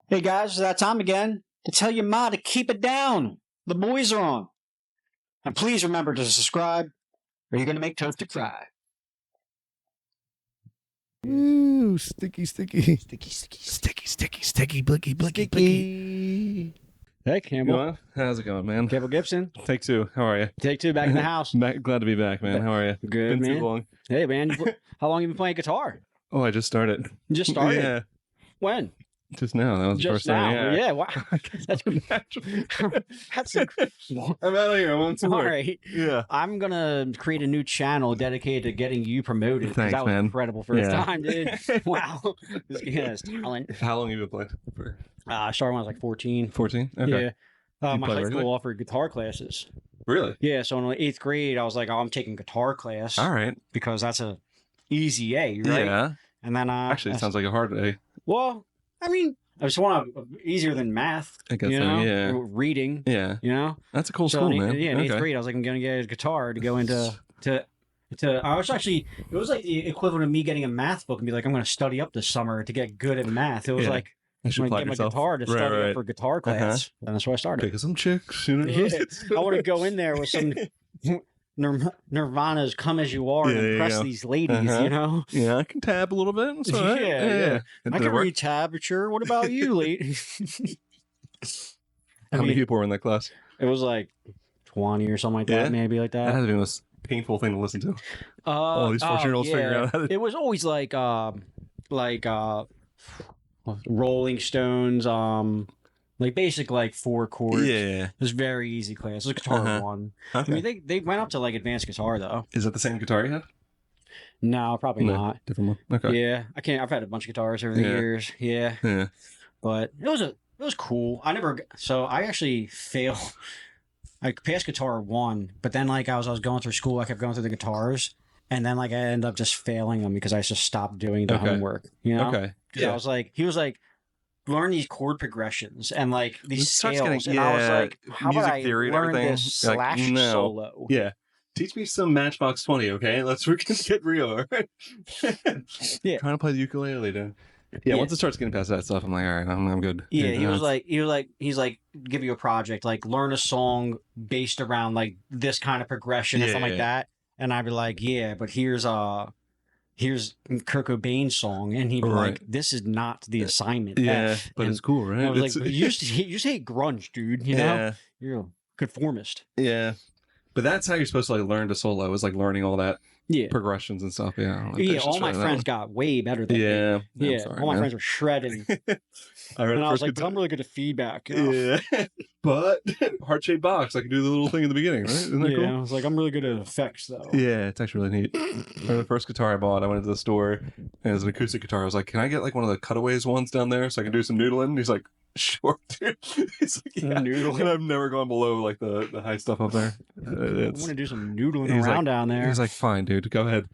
Hey guys, it's that time again to tell your ma to keep it down. The boys are on. And please remember to subscribe or you're going to make Toast to cry. Ooh, sticky, blicky, blicky. Hey, Campbell. How's it going, man? Campbell Gibson. Take two. How are you? Take two, back in the house. Glad to be back, man. How are you? Good, Been man. too long. Hey, man. How long you been playing guitar? Oh, I just started. You just started? Yeah, When? just now. That was the Just first now. time. Yeah, wow. That's I'm out of here. I'm on tour. all right. Yeah. I'm going to create a new channel dedicated to getting you promoted. 'Cause Thanks, that was man. incredible first Yeah. time, dude. Wow. This guy has talent. How long have you been playing for? I started when I was like 14. 14? Okay. Yeah. You My play high regular? school offered guitar classes. Really? Yeah, so in the 8th grade, I was like, oh, I'm taking guitar class All right. because that's a easy A, right? Yeah. And then Actually, it sounds like a hard day. well, I mean, I just want easier than math. I guess you so, know? yeah. Or reading. Yeah. You know. That's a cool So school, in, man. Yeah, in 8th Okay. grade, I was like, I'm gonna get a guitar to go into to. I was actually, it was like the equivalent of me getting a math book and be like, I'm going to study up this summer to get good at math. It was Yeah. like, I I'm should going to apply get my yourself. guitar to study Right. up for guitar class. And that's where I started. Pick some chicks, you know? Yeah. I want to go in there with some Nirvana's "Come as You Are" Yeah, and there you impress go. these ladies, Uh-huh. you know. Yeah, I can tab a little bit. It's all right. Yeah. Did I it can work? read tablature. What about you, lady? How many people were in that class? It was like 20 or something like that, Yeah? maybe like That that. has to be the most painful thing to listen to. All these 14-year-olds figuring out how to... It was always like Rolling Stones, like basic like 4 chords. Yeah. It was very easy class. It was guitar Uh-huh. one. Okay. I mean, they went up to like advanced guitar though. Is that the same guitar you had? No, probably No, not. different one. Okay. Yeah, I can't. I've had a bunch of guitars over the Yeah. years. Yeah, Yeah. but it was cool. I actually failed. I passed guitar 1, but then like as I was going through school, I kept going through the guitars, and then like I ended up just failing them because I just stopped doing the Okay. homework. You know? Okay. Because he was like, learn these chord progressions and like It these starts scales, getting- and I was yeah, like, how about music I theory and learn everything. this You're like, slash no. solo? Yeah. Teach me some Matchbox 20, okay? Let's get real, all right? Yeah. Trying to play the ukulele, dude. Yeah, once it starts getting past that stuff, I'm like, all right, I'm good. Yeah, Yeah, he's like, give you a project, like learn a song based around like this kind of progression or Yeah, something like yeah. that. And I'd be like, yeah, but here's Kurt Cobain's song, and he'd be Right. like, this is not the assignment. Yeah, F. but And it's cool, right? I was It's- like, you just hate grunge, dude. You know, yeah, you're a conformist. yeah. But that's how you're supposed to like learn to solo, is like learning all that Yeah, progressions and stuff. Yeah, I don't know if yeah. they should All my try that friends one. got way better than me. Yeah, Yeah, I'm sorry, all my man. friends were shredding. I read And the I was first like, guitar- I'm really good at feedback. You know? Yeah, but heart-shaped box. I can do the little thing in the beginning, right? Isn't that Yeah, cool? I was like, I'm really good at effects, though. Yeah, it's actually really neat. Or the first guitar I bought, I went into the store and it was an acoustic guitar. I was like, "Can I get like one of the cutaways ones down there so I can do some noodling?" And he's like, "Sure, dude." He's like, "Yeah." Noodling. And I've never gone below like the high stuff up there. I want to do some noodling he's around down there. He's like, "Fine, dude, go ahead."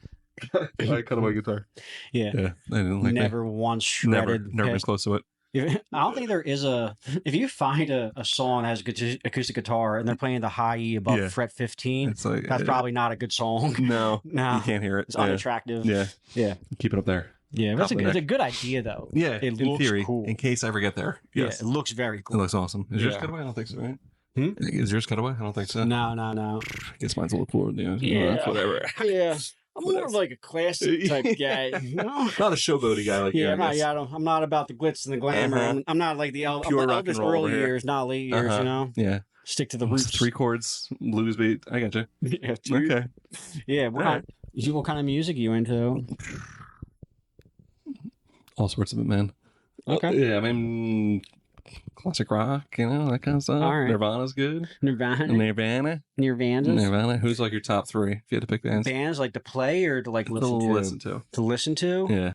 I cutaway guitar. Yeah. Yeah, I didn't like Never once that. Never shredded. been past- close to it. I don't think there is if you find a song that has acoustic guitar and they're playing the high E above Yeah. fret 15, It's like that's probably not a good song. no, No, you can't hear it. it's Yeah. unattractive. Yeah, Yeah. keep it up there. Yeah, but Top of the it's a neck. good idea, though. Yeah, It in looks theory, cool. in case I ever get there. Yes, Yeah, it looks very it cool. looks awesome. Is yours Yeah. cutaway? I don't think so, right? Hmm? Is yours cutaway? I don't think so. No. I guess mine's a little cooler than yours. Yeah. Whatever. Yeah. I'm more of like a classic type guy, you know? Not a showboaty guy like you. Yeah, I guess. I'm not about the glitz and the glamour. Uh-huh. I'm not like the Pure I'm rock and Elvis roll over early here. years, not late years, Uh-huh. you know? Yeah. Stick to the It's roots. 3 chords, blues beat. I got you. Yeah, dude. Okay. Yeah, what kind of music are you into? All sorts of it, man. Okay. Yeah, I mean, classic rock, you know, that kind of stuff. All right. Nirvana's good. Nirvana? Nirvana. Nirvana? Who's like your top 3 if you had to pick bands? Bands like to play or to like listen to? Listen to. To listen to? Yeah.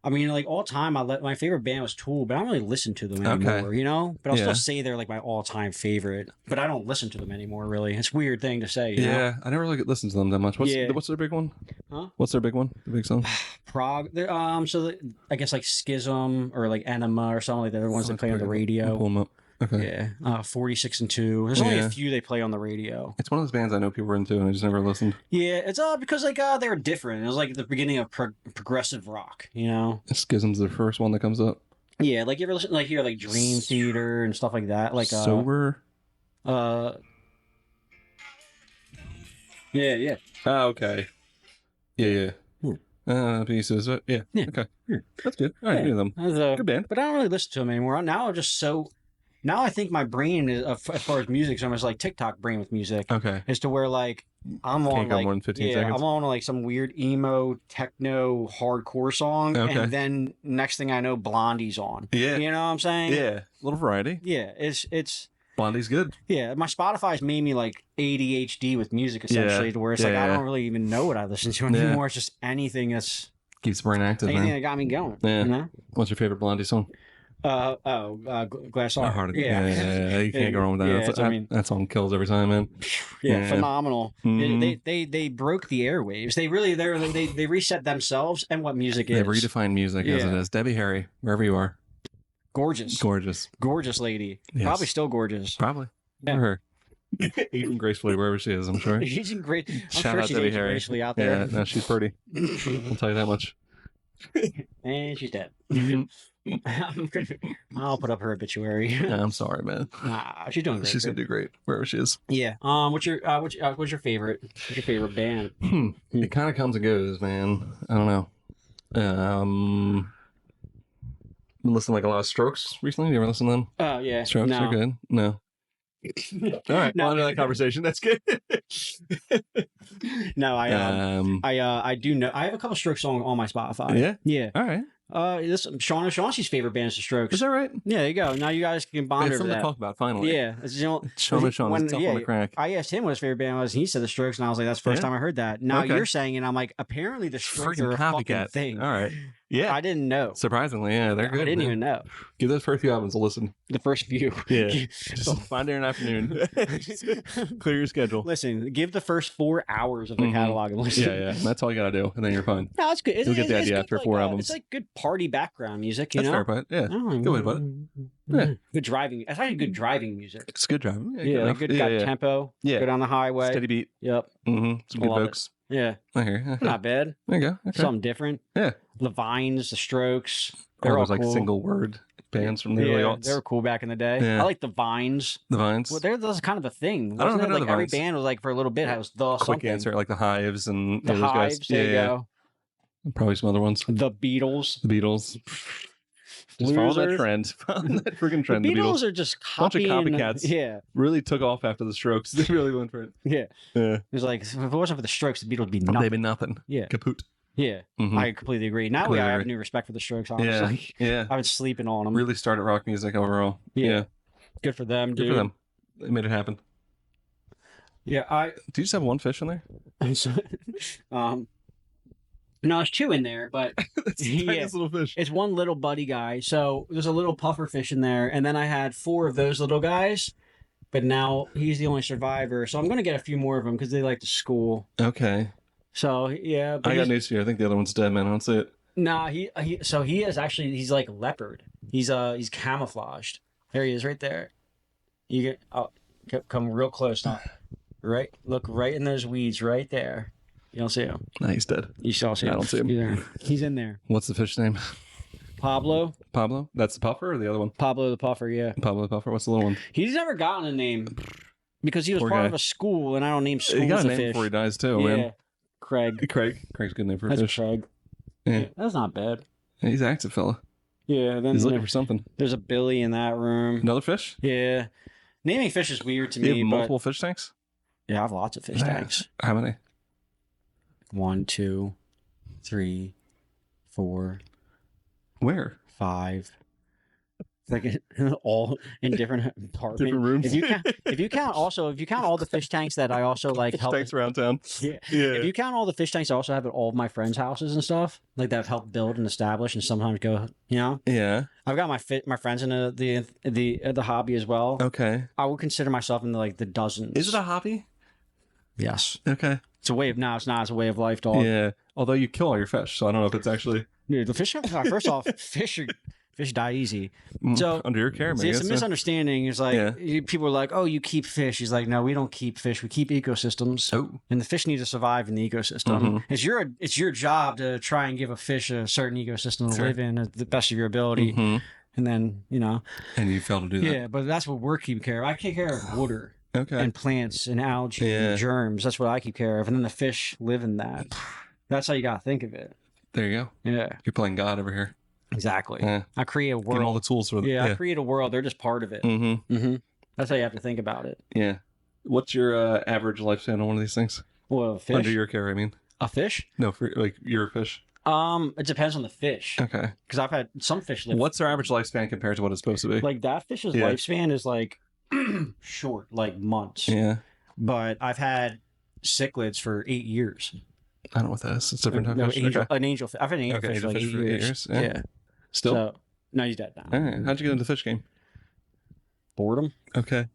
I mean, like all time, my favorite band was Tool, but I don't really listen to them Okay. anymore, you know? But I'll Yeah. still say they're like my all-time favorite, but I don't listen to them anymore, really. It's a weird thing to say, you know? Yeah, I never really listened to them that much. What's Yeah. what's their big one? Huh? What's their big one? The big song? Prague, I guess like Schism or like Enema or something like that. They're the ones that play on the Pull radio. them up. Okay. Yeah. 46 and 2. There's only Yeah. a few they play on the radio. It's one of those bands I know people were into, and I just never listened. Yeah, it's because like they were different. It was like the beginning of progressive rock, you know. Schism's the first one that comes up. Yeah, like you ever listen, like hear like Dream Theater and stuff like that, like Sober. uh, yeah. Oh, okay. Yeah. Pieces. Yeah. Yeah. Okay. Yeah. That's good. All right, Yeah. them. Good band. But I don't really listen to them anymore. Now I'm just so. Now I think my brain is, as far as music, is almost like TikTok brain with music. Okay. Is to where like I'm Can't on go like more than 15 seconds. I'm on like some weird emo techno hardcore song, Okay. and then next thing I know, Blondie's on. Yeah. You know what I'm saying? Yeah. A little variety. Yeah. It's. Blondie's good. Yeah, my Spotify's made me like ADHD with music essentially, to where it's like I don't really even know what I listen to anymore. It's just anything that's Keeps the brain active. anything Man. that got me going. Yeah. You know? What's your favorite Blondie song? Glass Heart. Yeah. You can't go wrong with that. Yeah, that song kills every time, man. Yeah, phenomenal. Mhm. They broke the airwaves. They reset themselves and what music is. They redefine music as it is. Debbie Harry, wherever you are. Gorgeous lady. Yes. Probably still gorgeous. Probably. Yeah. Her. Aging gracefully wherever she is, I'm sure. She's in great. I'm Shout sure out she's Debbie aging Harry. gracefully out Yeah, there. no, she's pretty. I'll tell you that much. And she's dead. Mhm. I'll put up her obituary. Yeah, I'm sorry, man. Nah, she's doing great. She's gonna do great wherever she is. Yeah. What's your favorite? What's your favorite band? It kind of comes and goes, man. I don't know. Been listening to like a lot of Strokes recently. You ever listen to them? Oh yeah. Strokes are good. No. All right. No. Well, under that conversation, that's good. No, I do know. I have a couple Strokes songs on my Spotify. Yeah. Yeah. All right. This Shauna's favorite band is the Strokes. Is that right? Yeah, there you go. Now you guys can bond It's over something to that. talk about finally. Yeah, it's, you know, Shauna's tough on the crack. I asked him what his favorite band was, and he said the Strokes, and I was like, "That's the first Yeah. time I heard that." Now Okay. you're saying it, I'm like, apparently the Strokes are Freaking a fucking copycat thing. All right. Yeah. I didn't know. Surprisingly, yeah, they're good. I didn't man. even know. Give those first few albums a listen. The first few. Yeah. Just find it in an afternoon. Clear your schedule. Listen, give the first 4 hours of the Mhm. catalog and listen. Yeah. That's all you gotta do, and then you're fine. No, it's good. You'll get the it's idea good, after like, 4 albums. It's like good party background music, you That's know? fair, but yeah, Oh, good way to put it. Yeah. Good driving. It's actually good driving music. It's good driving. Yeah, Yeah, like good got tempo. Yeah. Good on the highway. Steady beat. Yep. Mm-hmm. Some good Love it. folks. Yeah. I hear you. Not bad. There you go. Okay. Something different. Yeah. The Vines, the Strokes. All They're all those like cool. single word bands from the early aughts. They were cool back in the day. Yeah. I like the Vines. The Vines. Well, that was kind of a thing. I don't Wasn't know it? if I know Like the every Vines. band was like for a little bit. It was the Quick something. answer, like the Hives and The those guys. Hives. There you go. Probably some other ones. The Beatles. The Beatles. Just follow that Losers. trend. Follow that freaking The trend. The Beatles Beatles are just Bunch of copying. copycats. Yeah. really took off after the Strokes. They really went for it. Yeah. Yeah. It was like if it wasn't for the Strokes, the Beatles would be nothing. They've been nothing. Yeah. Kaput. Yeah. Mhm. I completely agree. Now Completely I have agree. new respect for the Strokes. Yeah. Honestly, Yeah. I've been sleeping on them. Really started rock music overall. Yeah. Good for them, Good dude. for them. They made it happen. Yeah. Do you just have one fish in there? No, there's two in there, but That's the Yeah. tiniest little fish. it's one little buddy guy. So there's a little puffer fish in there, and then I had 4 of those little guys. But now he's the only survivor, so I'm gonna get a few more of them because they like to school. Okay. So yeah, but I got news for you. I think the other one's dead, man. I don't see it. nah, he is actually he's like leopard. He's camouflaged. There he is, right there. You get come real close now. Right, look right in those weeds right there. You don't see him. No, he's dead. You still see him. I don't see him. He's there. He's in there. What's the fish name? Pablo That's the puffer or the other one? the puffer. Yeah. Pablo the puffer. What's the little one? He's never gotten a name because he was Poor part guy. of a school, and I don't name schools He got a of name fish. before he dies too, Yeah, man. Craig. Craig's a good name for a That's fish. Craig. Yeah. That's not bad. He's an active fella. Yeah. Then He's looking for something. there's a Billy in that room. Another fish? Yeah. Naming fish is weird to You me, have but multiple fish tanks? yeah, I have lots of fish tanks. How many? 1, 2, 3, 4, Where? 5. Like all in different apartments. Different rooms? If you count all the fish tanks that I also like Fish help. tanks around town. Yeah. Yeah. If you count all the fish tanks I also have at all of my friends' houses and stuff, like that have helped build and establish and sometimes go, you know. Yeah. I've got my friends in the hobby as well. Okay. I would consider myself in the dozens. Is it a hobby? Yes. Okay. It's a way of now. It's not. It's a way of life, dog. Yeah. Although you kill all your fish, so I don't know if it's actually. Dude, the fish. First off, fish Fish die easy. So under your care, maybe. it's a misunderstanding. It's like people are like, "Oh, you keep fish." He's like, "No, we don't keep fish. We keep ecosystems, and the fish need to survive in the ecosystem. It's your job to try and give a fish a certain ecosystem to live in at the best of your ability." And then and you fail to do that. Yeah, but that's what we're keeping care of. I take care of water. Okay. And plants and algae and germs. That's what I keep care of. And then the fish live in that. That's how you got to think of it. There you go. Yeah. You're playing God over here. Exactly. I create a world. Getting all the tools for I create a world. They're just part of it. That's how you have to think about it. Yeah. What's your average lifespan on one of these things? Well, a fish. Under your care, I mean. A fish? No, for like your fish. It depends on the fish. Okay. Because I've had some fish live. What's their average lifespan compared to what it's supposed to be? Like that fish's lifespan is like short, like months. Yeah. But I've had cichlids for 8 years. I don't know what that is. It's a different type of fish. An angel. I've had an angel fish for like 8 years. Yeah. Still? So, no, he's dead now. All right. How'd you get into the fish game? Boredom. Okay.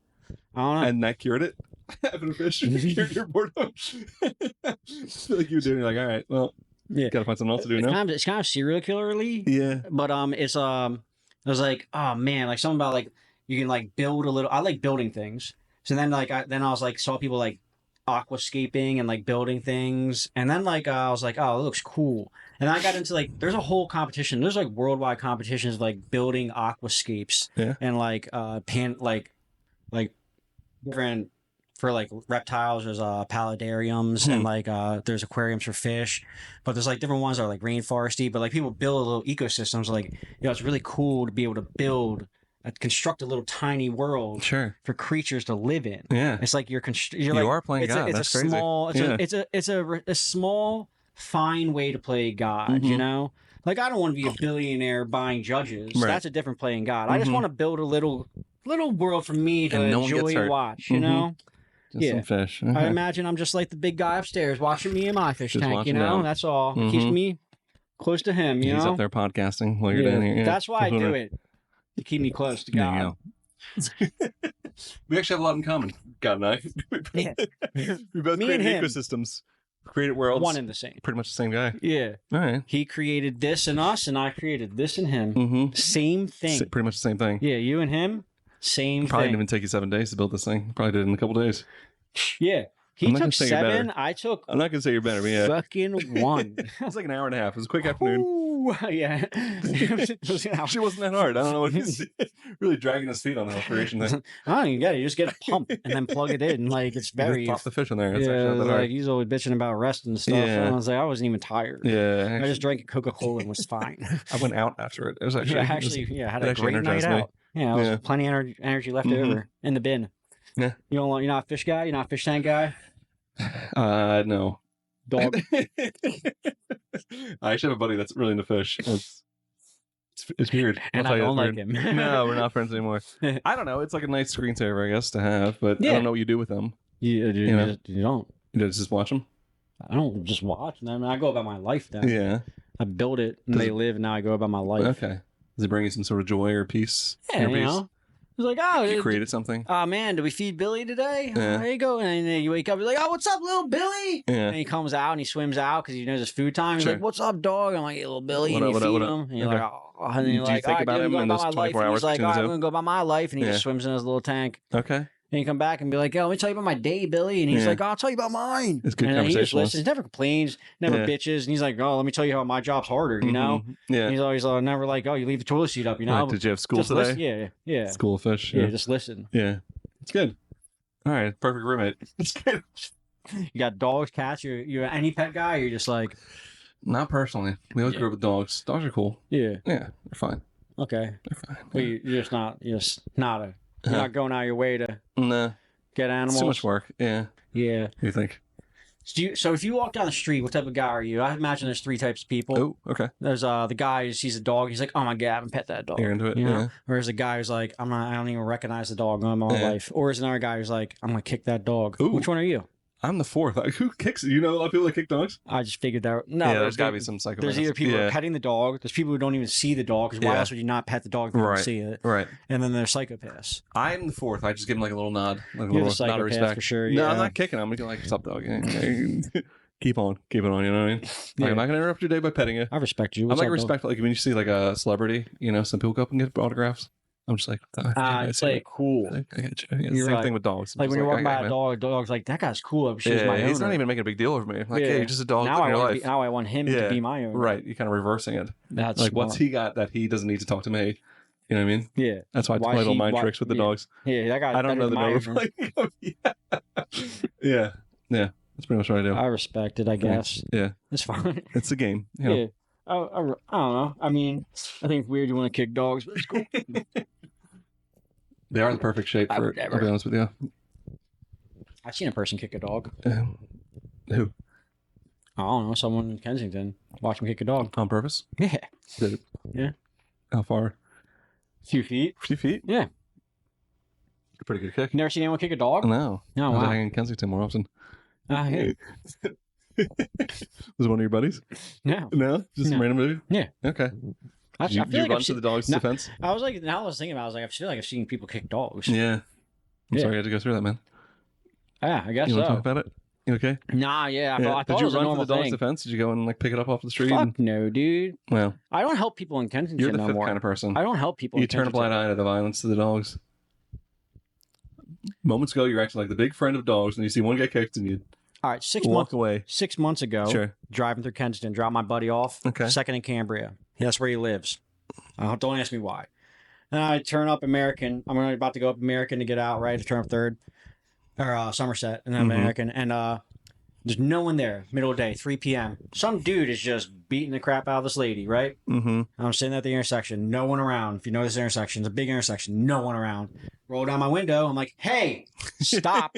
I don't know. And that cured it? Having a fish cured your boredom? I feel like you were doing like, all right, well, gotta find something else to do now. It's kind of serial killer-y. Yeah. But it's I was like, oh man, like something about like you can like build a little. I like building things. So then like I was like saw people like aquascaping and like building things, and then like I was like, oh, it looks cool. And then I got into like there's a whole competition. There's like worldwide competitions like building aquascapes and like different for like reptiles. There's paludariums and like there's aquariums for fish, but there's like different ones that are like rainforesty. But like people build little ecosystems. Like it's really cool to be able to construct a little tiny world for creatures to live in. Yeah, it's like you are playing God. It's That's a crazy. Small. It's a small, fine way to play God. You know, like I don't want to be a billionaire buying judges. Right. That's a different playing God. I just want to build a little world for me to enjoy and watch. You know. Just some fish. Okay. I imagine I'm just like the big guy upstairs watching me in my fish tank. You know, that's all. Keeps me close to him. You know, he's up there podcasting while you're down here. Yeah. That's why I do it. To keep me close to God. We actually have a lot in common, God and I. We both created ecosystems, created worlds. One and the same. Pretty much the same guy. Yeah. All right. He created this in us, and I created this in him. Same thing. Pretty much the same thing. Yeah, you and him, same Probably thing. didn't even take you 7 days to build this thing. Probably did it in a couple days. Yeah. He took 7. I took. I'm not gonna say you're better, but yeah. Fucking 1. It was like an hour and a half. It was a quick afternoon. Ooh, yeah. She wasn't that hard. I don't know what he's really dragging his feet on the creation thing. I don't even get it. You just get a pump and then plug it in. Like it's very. Pop the fish in there. It's actually not that hard. Like he's always bitching about rest and stuff. And I was like, I wasn't even tired. Yeah. Actually, I just drank a Coca-Cola and was fine. I went out after it. It was actually. Had a great night out. Yeah, there was plenty of energy left over in the bin. Yeah. You're not a fish guy. You're not a fish tank guy. No. Dog. I actually have a buddy that's really into fish. It's weird. And I don't like him. No, we're not friends anymore. I don't know. It's like a nice screensaver, I guess, to have, but I don't know what you do with them. You don't. You just watch them? I don't just watch them. I go about my life then. Yeah. I build it and they live, and now I go about my life. Okay. Does it bring you some sort of joy or peace? Yeah, you know. It's like, oh, you created something. Oh man, did we feed Billy today? Yeah. There you go. And then you wake up, you're like, oh, what's up, little Billy? Yeah. And he comes out and he swims out because he knows it's food time. He's like, what's up, dog? I'm like, hey, little Billy. And you feed him. And you're like, oh. And then you're like, think about him in those 24 hours? He's like, all right, I'm going to go about my life. And he just swims in his little tank. Okay. And you come back and be like, let me tell you about my day, Billy. And he's like, oh, I'll tell you about mine. It's good and conversation. He just listens. He never complains, never bitches. And he's like, oh, let me tell you how my job's harder, you know? Yeah. And he's always never like, oh, you leave the toilet seat up, you know? Right. Did you have school just today? Listen. Yeah. School of fish. Yeah, just listen. Yeah. It's good. All right. Perfect roommate. It's good. You got dogs, cats? You're any pet guy? Or you're just like... Not personally. We always grew up with dogs. Dogs are cool. Yeah. Yeah. They're fine. Okay. They're fine. Well, you're not going out of your way to... Nah. Get animals. It's too much work. Yeah. Yeah. What do you think? So if you walk down the street, what type of guy are you? I imagine there's 3 types of people. Oh, okay. There's the guy who sees a dog. He's like, oh my God, I haven't pet that dog. You're into it. You know? Yeah. Or there's a guy who's like, I don't even recognize the dog in my life. Or there's another guy who's like, I'm going to kick that dog. Ooh. Which one are you? I'm the 4th. Like, who kicks? You know a lot of people that kick dogs? I just figured that. No, yeah, there's got to be some psychopaths. There's either people who are petting the dog. There's people who don't even see the dog. Because why else would you not pet the dog if you don't see it? Right. And then there's psychopaths. I'm the 4th. I just give him like a little nod. Like a You're little nod of respect. For sure. No, I'm not kicking him. I'm like, what's up, dog? keep on. You know what I mean? Yeah. Like, I'm not gonna interrupt your day by petting you. I respect you. I'm What's like up, dog? respectful. Like when you see like a celebrity, you know, some people go up and get autographs. I'm just like, I It's see like that. cool. I get you. Yeah, You're same right. thing with dogs. I'm Like just when you're walking by okay, a man. dog's like, that guy's cool. I'm sure he's my He's owner. not even making a big deal over me. Like, hey, you're just a dog Now living your life. now I want him to be my owner. Right. You're kind of reversing it. That's like, smart. what's he got that he doesn't need to talk to me? You know what I mean? Yeah. That's why I play little mind tricks with the dogs. Yeah, that guy. I don't know the number. Yeah. That's pretty much what I do. I respect it, I guess. Yeah. It's fine. It's a game. You know? Yeah. I don't know. I mean, I think it's weird you want to kick dogs, but it's cool. They are the perfect shape I for would it. never. I'll be honest with you. I've seen a person kick a dog. Who? I don't know. Someone in Kensington. Watch him kick a dog. On purpose? Yeah. Did it? Yeah. How far? A few feet. A few feet? Yeah. A pretty good kick. You never seen anyone kick a dog? No. No, I was wow. hanging in Kensington more often. Yeah. Was it one of your buddies? No. No? Just No. a random movie? Yeah. Okay. I Did you feel like run I've to seen, the dog's No. defense? I was like, now I was thinking about it, I was like, I feel like I've seen people kick dogs. Yeah. I'm Yeah. sorry you had to go through that, man. Yeah, I guess You want to talk so. about it? You okay? Nah, yeah. I thought Did it you was a run to normal the dog's thing. defense? Did you go and like pick it up off the street? Fuck no, dude. Well, I don't help people in Kensington you're the no fifth more. kind of person. I don't help people You in turn a Kensington. blind eye to the violence to the dogs. Moments ago, you're acting like the big friend of dogs, and you see one get kicked, and you All right, walk away. 6 months ago, Sure. driving through Kensington, dropped my buddy off. Okay. Second in Cambria. That's where he lives. Don't ask me why. And I turn up American. I'm about to go up American to get out, right? To turn up third. Or Somerset and then Mhm. American. And there's no one there. Middle of the day, 3 p.m. Some dude is just beating the crap out of this lady, right? Mm-hmm. I'm sitting at the intersection. No one around. If you know this intersection, it's a big intersection. No one around. Roll down my window. I'm like, hey, stop.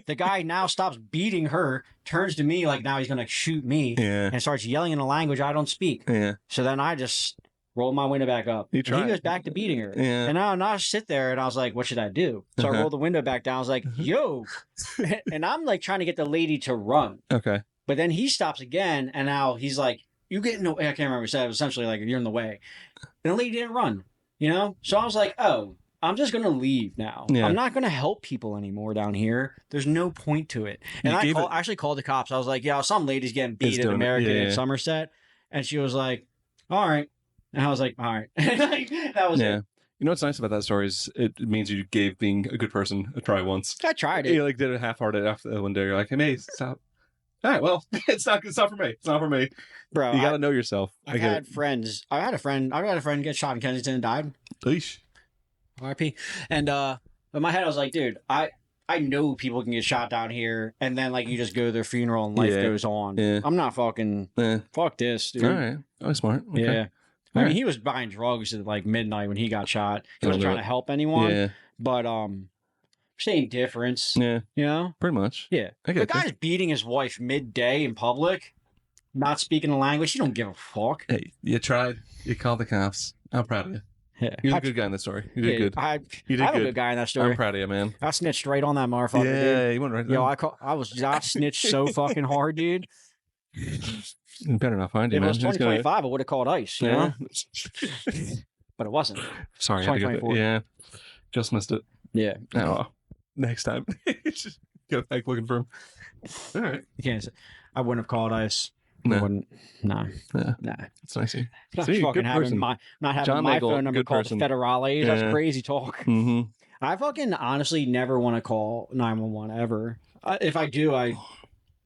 The guy now stops beating her, turns to me like now he's going to shoot me, Yeah. and starts yelling in a language I don't speak. Yeah. So then I just rolled my window back up. You And tried. he goes back to beating her. Yeah. And now I sit there and I was like, what should I do? So I Uh-huh. rolled the window back down. I was like, yo. And I'm like trying to get the lady to run. Okay. But then he stops again. And now he's like, you get in the way. I can't remember what he said. It was essentially like, you're in the way. And the lady didn't run, you know? So I was like, oh, I'm just going to leave now. Yeah. I'm not going to help people anymore down here. There's no point to it. And You I gave it- actually called the cops. I was like, yeah, some lady's getting beat in doing it. American Yeah, in yeah. Somerset. And she was like, all right. And I was like, all right. That was Yeah. it. You know what's nice about that story is it means you gave being a good person a try once. I tried it. You like did it half-hearted after one day. You're like, hey, mate, stop. All right, well, it's not for me. It's not for me. Bro, You got to know yourself. I I've get had friends. I had a friend get shot in Kensington and died. it. Leash. RP. And in my head I was like, dude, I know people can get shot down here, and then like you just go to their funeral and life Yeah. goes on. Yeah. I'm not fucking fuck this, dude. All right. Oh, smart. Okay. Yeah. I All mean, right. he was buying drugs at like midnight when he got shot. He Oh, wasn't trying really? to help anyone, Yeah. but same difference. Yeah. You know? Pretty much. Yeah. I The get you. guy's beating his wife midday in public, not speaking the language. You don't give a fuck. Hey, you tried. You called the cops. I'm proud of you. Yeah. You're a good guy in this story. You did good. You did I'm a good. good guy in that story. I'm proud of you, man. I snitched straight on that motherfucker, dude. Yeah, you went right there. Yo, I snitched so fucking hard, dude. You better not find you, If it man. was Who's gonna- 2025, I would have called ICE, you know? But it wasn't. Sorry, I had to go. 2024. Yeah, just missed it. Yeah. Oh, well. Next time, just go back looking for him. All right. You can't say, I wouldn't have called ICE. I No. wouldn't. Nah. Yeah. Nah. It's nice. of you. Not See, fucking good having person. not having John my Nagel, phone number good called person. federales. That's Yeah. crazy talk. Mm-hmm. I fucking honestly never want to call 911 ever. If I do, I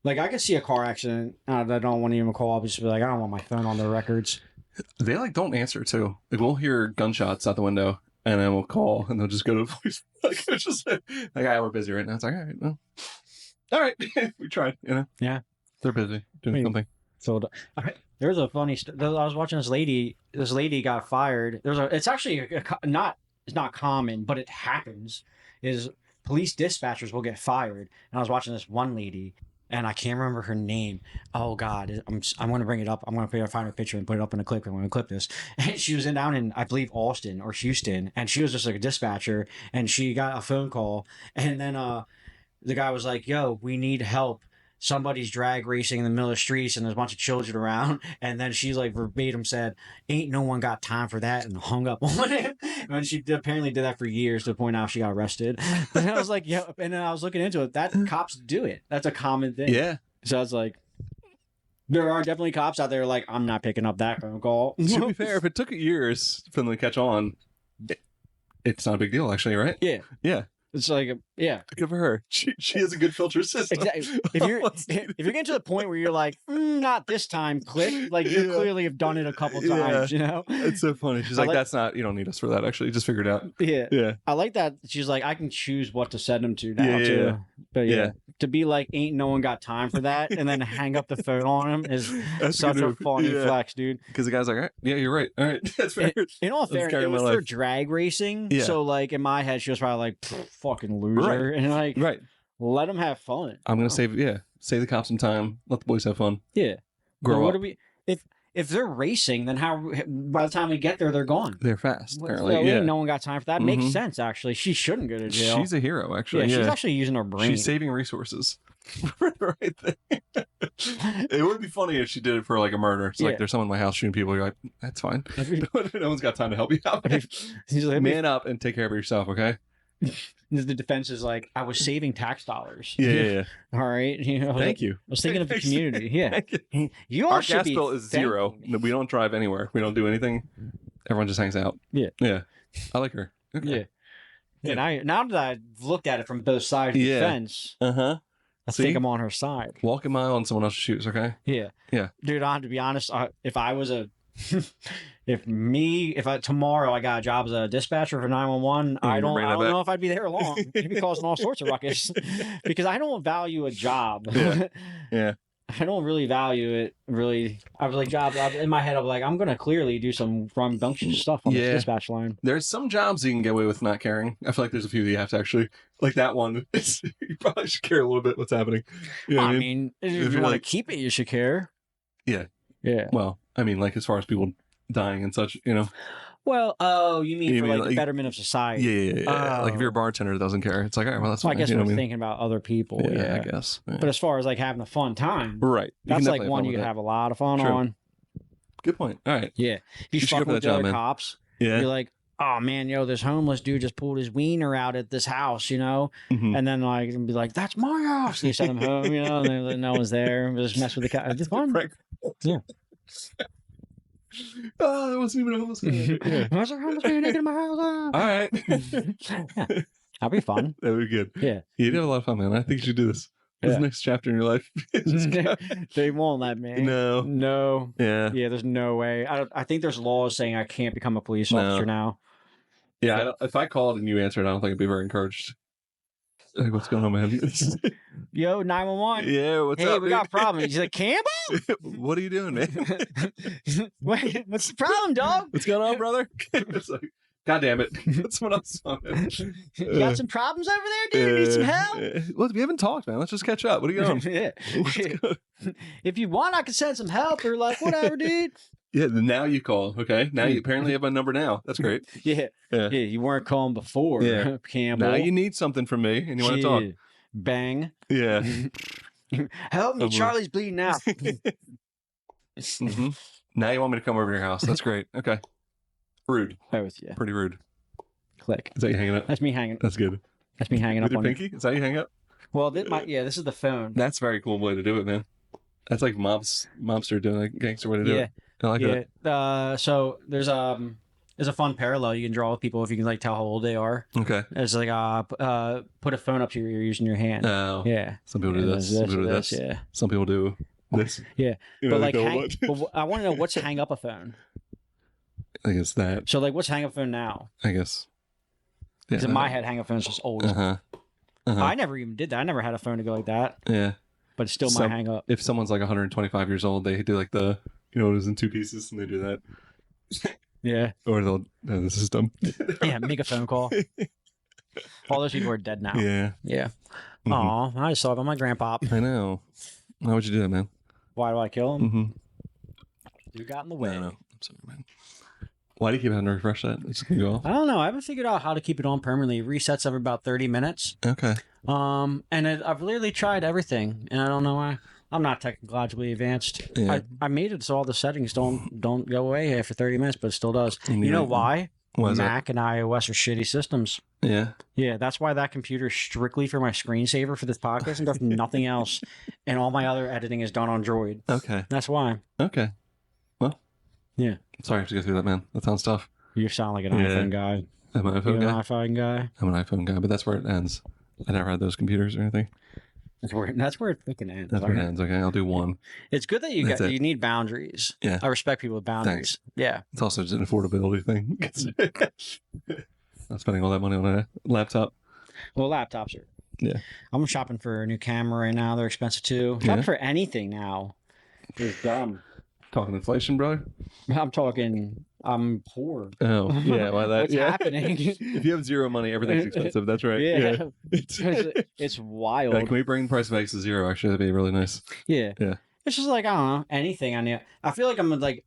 could see a car accident that I don't want to even call. I'll just be like, I don't want my phone on their records. They like don't answer too. Like we'll hear gunshots out the window, and then we'll call, and they'll just go to voice. Like it's just like, we're busy right now. It's like, all right, well, all right, we tried. You know, Yeah. they're busy doing Wait. something. So there was a funny. I was watching this lady. This lady got fired. It's actually it's not common, but it happens. Is police dispatchers will get fired. And I was watching this one lady, and I can't remember her name. Oh God, I'm going to bring it up. I'm going to find her picture and put it up in a clip. I'm going to clip this. And she was down in, I believe, Austin or Houston, and she was just like a dispatcher, and she got a phone call, and then the guy was like, "Yo, we need help. Somebody's drag racing in the middle of the streets and there's a bunch of children around." And then she like verbatim said, "Ain't no one got time for that," and hung up on him. And she apparently did that for years to the point out she got arrested. And I was like, yeah. And then I was looking into it. That cops do it. That's a common thing. Yeah, So I was like, There are definitely cops out there like, I'm not picking up that phone call. To be fair, if it took years for them to catch on, it's not a big deal, actually, right? Yeah. Yeah. It's like, yeah. Good for her. She has a good filter system. Exactly. If you're getting to the point where you're like, not this time, click, like you clearly have done it a couple times, you know? It's so funny. She's like, that's not, you don't need us for that, actually. Just figure it out. Yeah. Yeah. I like that. She's like, I can choose what to send them to now, too. But to be like, ain't no one got time for that, and then hang up the phone on him is such a funny flex, dude. Because the guy's like, all right, yeah, you're right. All right. That's fair. In all fairness, it was for drag racing. Yeah. So, like, in my head, she was probably like, fucking loser. Right. And, like, let them have fun. I'm going to save the cops some time. Let the boys have fun. Yeah. Grow up. If they're racing, then how? By the time we get there, they're gone. They're fast. Apparently, no one got time for that. Makes sense, actually. She shouldn't go to jail. She's a hero, actually. Yeah, she's actually using her brain. She's saving resources. Right there. It would be funny if she did it for like a murder. It's like there's someone in my house shooting people. You're like, that's fine. No one's got time to help you out. Man up and take care of yourself, okay? The defense is like, I was saving tax dollars. Yeah. All right. Thank you. I was thinking of the community. Yeah. You Our gas bill is zero. We don't drive anywhere. We don't do anything. Everyone just hangs out. Yeah. Yeah. I like her. Okay. Yeah. Now that I've looked at it from both sides of the fence, I think I'm on her side. Walk a mile on someone else's shoes, okay? Yeah. Yeah. Dude, I have to be honest. If I was tomorrow I got a job as a dispatcher for 911, I don't know if I'd be there long. It'd be causing all sorts of ruckus because I don't value a job. Yeah. I don't really value it. Really, I was like, in my head, I'm like, I'm gonna clearly do some rambunctious stuff on this dispatch line. There's some jobs you can get away with not caring. I feel like there's a few that you have to actually, like that one. You probably should care a little bit what's happening. You know I mean, if you want to keep it, you should care. Yeah. Yeah. Well, I mean, like as far as people dying and such, you know. Well, you mean for like the betterment of society? Yeah. Like if you're a bartender that doesn't care, it's like, all right, well, that's fine. I guess we're thinking about other people. Yeah, I guess. Yeah. But as far as like having a fun time, right? That's like one you can have a lot of fun on. Good point. All right. Yeah. If you fuck with the other cops, you're like, oh man, this homeless dude just pulled his wiener out at this house, and then like be like, that's my house. And you send him home, and then no one's there. Just mess with the cat. It's fun. Yeah. Oh, it wasn't even a homeless man. What's a homeless man in my house? All right. That'd be fun. That would be good. Yeah. You'd have a lot of fun, man. I think you should do this. This next chapter in your life. They won't let me. No. Yeah. Yeah, there's no way. I think there's laws saying I can't become a police officer now. Yeah, if I called and you answered, I don't think I'd be very encouraged. Like, what's going on, man? Yo, 911. Yeah, what's up? Hey, we got a problem. He's like, Campbell? What are you doing, man? Wait, what's the problem, dog? What's going on, brother? It's like, God damn it. What's someone else on it? You got some problems over there, dude? Need some help? Well, we haven't talked, man. Let's just catch up. What are you doing? Yeah. If you want, I can send some help or like whatever, dude. Yeah, now you call. Okay. Now you apparently have my number now. That's great. Yeah. You weren't calling before, Campbell. Now you need something from me and you want to talk. Bang. Yeah. Help me. Charlie's bleeding out. Now you want me to come over to your house. That's great. Okay. Rude. Pretty rude. Click. Is that you hanging up? That's me hanging. That's good. That's me hanging With up your on pinky? Is that you hang up? Well, this is the phone. That's a very cool way to do it, man. That's like mobster doing like gangster way to do it. I like that. So there's a fun parallel you can draw with people if you can like tell how old they are. Okay. It's like put a phone up to your ear using your hand. Oh. Yeah. Some people do this. Some people do this. Yeah. Some people do this. Yeah. But like, but I want to know what's hang up a phone. I guess that. So like, what's hang up phone now? I guess. Because in my head, hang up phone is just old. I never even did that. I never had a phone to go like that. Yeah. But it's still my hang up. If someone's like 125 years old, they do like the, it was in two pieces and they do that. Yeah. Or they'll, no, this is dumb. Yeah, make a phone call. All those people are dead now. Yeah. Yeah. Aw, I just saw it on my grandpa. I know. Why would you do that, man? Why do I kill him? You got in the way. I know. I'm sorry, man. Why do you keep having to refresh that? It's gonna go off? I don't know. I haven't figured out how to keep it on permanently. It resets every about 30 minutes. Okay. And I've literally tried everything, and I don't know why. I'm not technologically advanced. Yeah. I made it so all the settings don't go away after 30 minutes, but it still does. You know why? Mac and iOS are shitty systems. Yeah. Yeah, that's why that computer is strictly for my screensaver for this podcast and does nothing else. And all my other editing is done on Droid. Okay. That's why. Okay. Well. Yeah. Sorry I have to go through that, man. That sounds tough. You sound like an iPhone guy. I'm an iPhone guy. An iPhone guy. I'm an iPhone guy, but that's where it ends. I never had those computers or anything. That's where it fucking ends. That's where it ends. Okay, I'll do one. It's good that you need boundaries. Yeah. I respect people with boundaries. Thanks. Yeah. It's also just an affordability thing. Not spending all that money on a laptop. Well, laptops are. Yeah. I'm shopping for a new camera right now. They're expensive too. Shopping for anything now is dumb. Talking inflation, brother? I'm poor. Oh, yeah. Why that? What's happening? If you have zero money, everything's expensive. That's right. Yeah. It's wild. Can we bring price of eggs to zero? Actually, that'd be really nice. Yeah. Yeah. It's just like, I don't know, anything. I feel like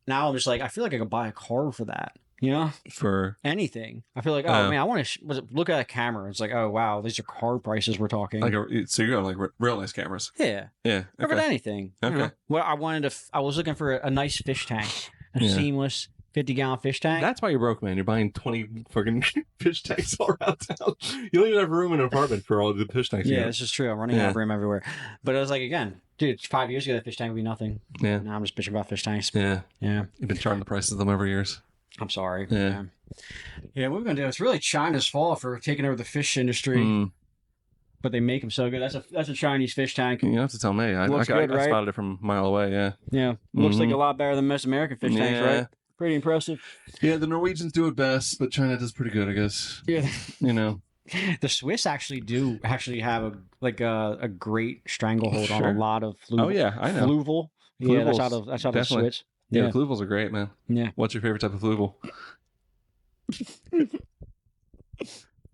now I'm just like, I feel like I could buy a car for that. You know, for anything. I feel like, man, I want to look at a camera. It's like, oh wow, these are car prices we're talking. So you're going like real nice cameras. Yeah, yeah. Okay. About anything. Okay. You know? Well, I was looking for a nice fish tank, seamless 50-gallon fish tank. That's why you're broke, man. You're buying 20 fucking fish tanks all around town. You don't even have room in an apartment for all the fish tanks. Yeah, this is true. I'm running out of room everywhere. But it was like, again, dude, 5 years ago that fish tank would be nothing. Yeah. Now I'm just bitching about fish tanks. Yeah. Yeah. You've been charging the prices of them over years. I'm sorry. Yeah. Yeah, what we're going to do, it's really China's fault for taking over the fish industry. But they make them so good. That's a Chinese fish tank. You don't have to tell me. I spotted it from a mile away, yeah. Yeah. Looks like a lot better than most American fish tanks, right? Pretty impressive. Yeah, the Norwegians do it best, but China does pretty good, I guess. Yeah. You know. The Swiss actually have a great stranglehold on a lot of fluval. Oh, yeah, I know. Fluval. Yeah, that's out of the Swiss. Yeah, the fluvels are great, man. Yeah. What's your favorite type of fluval? The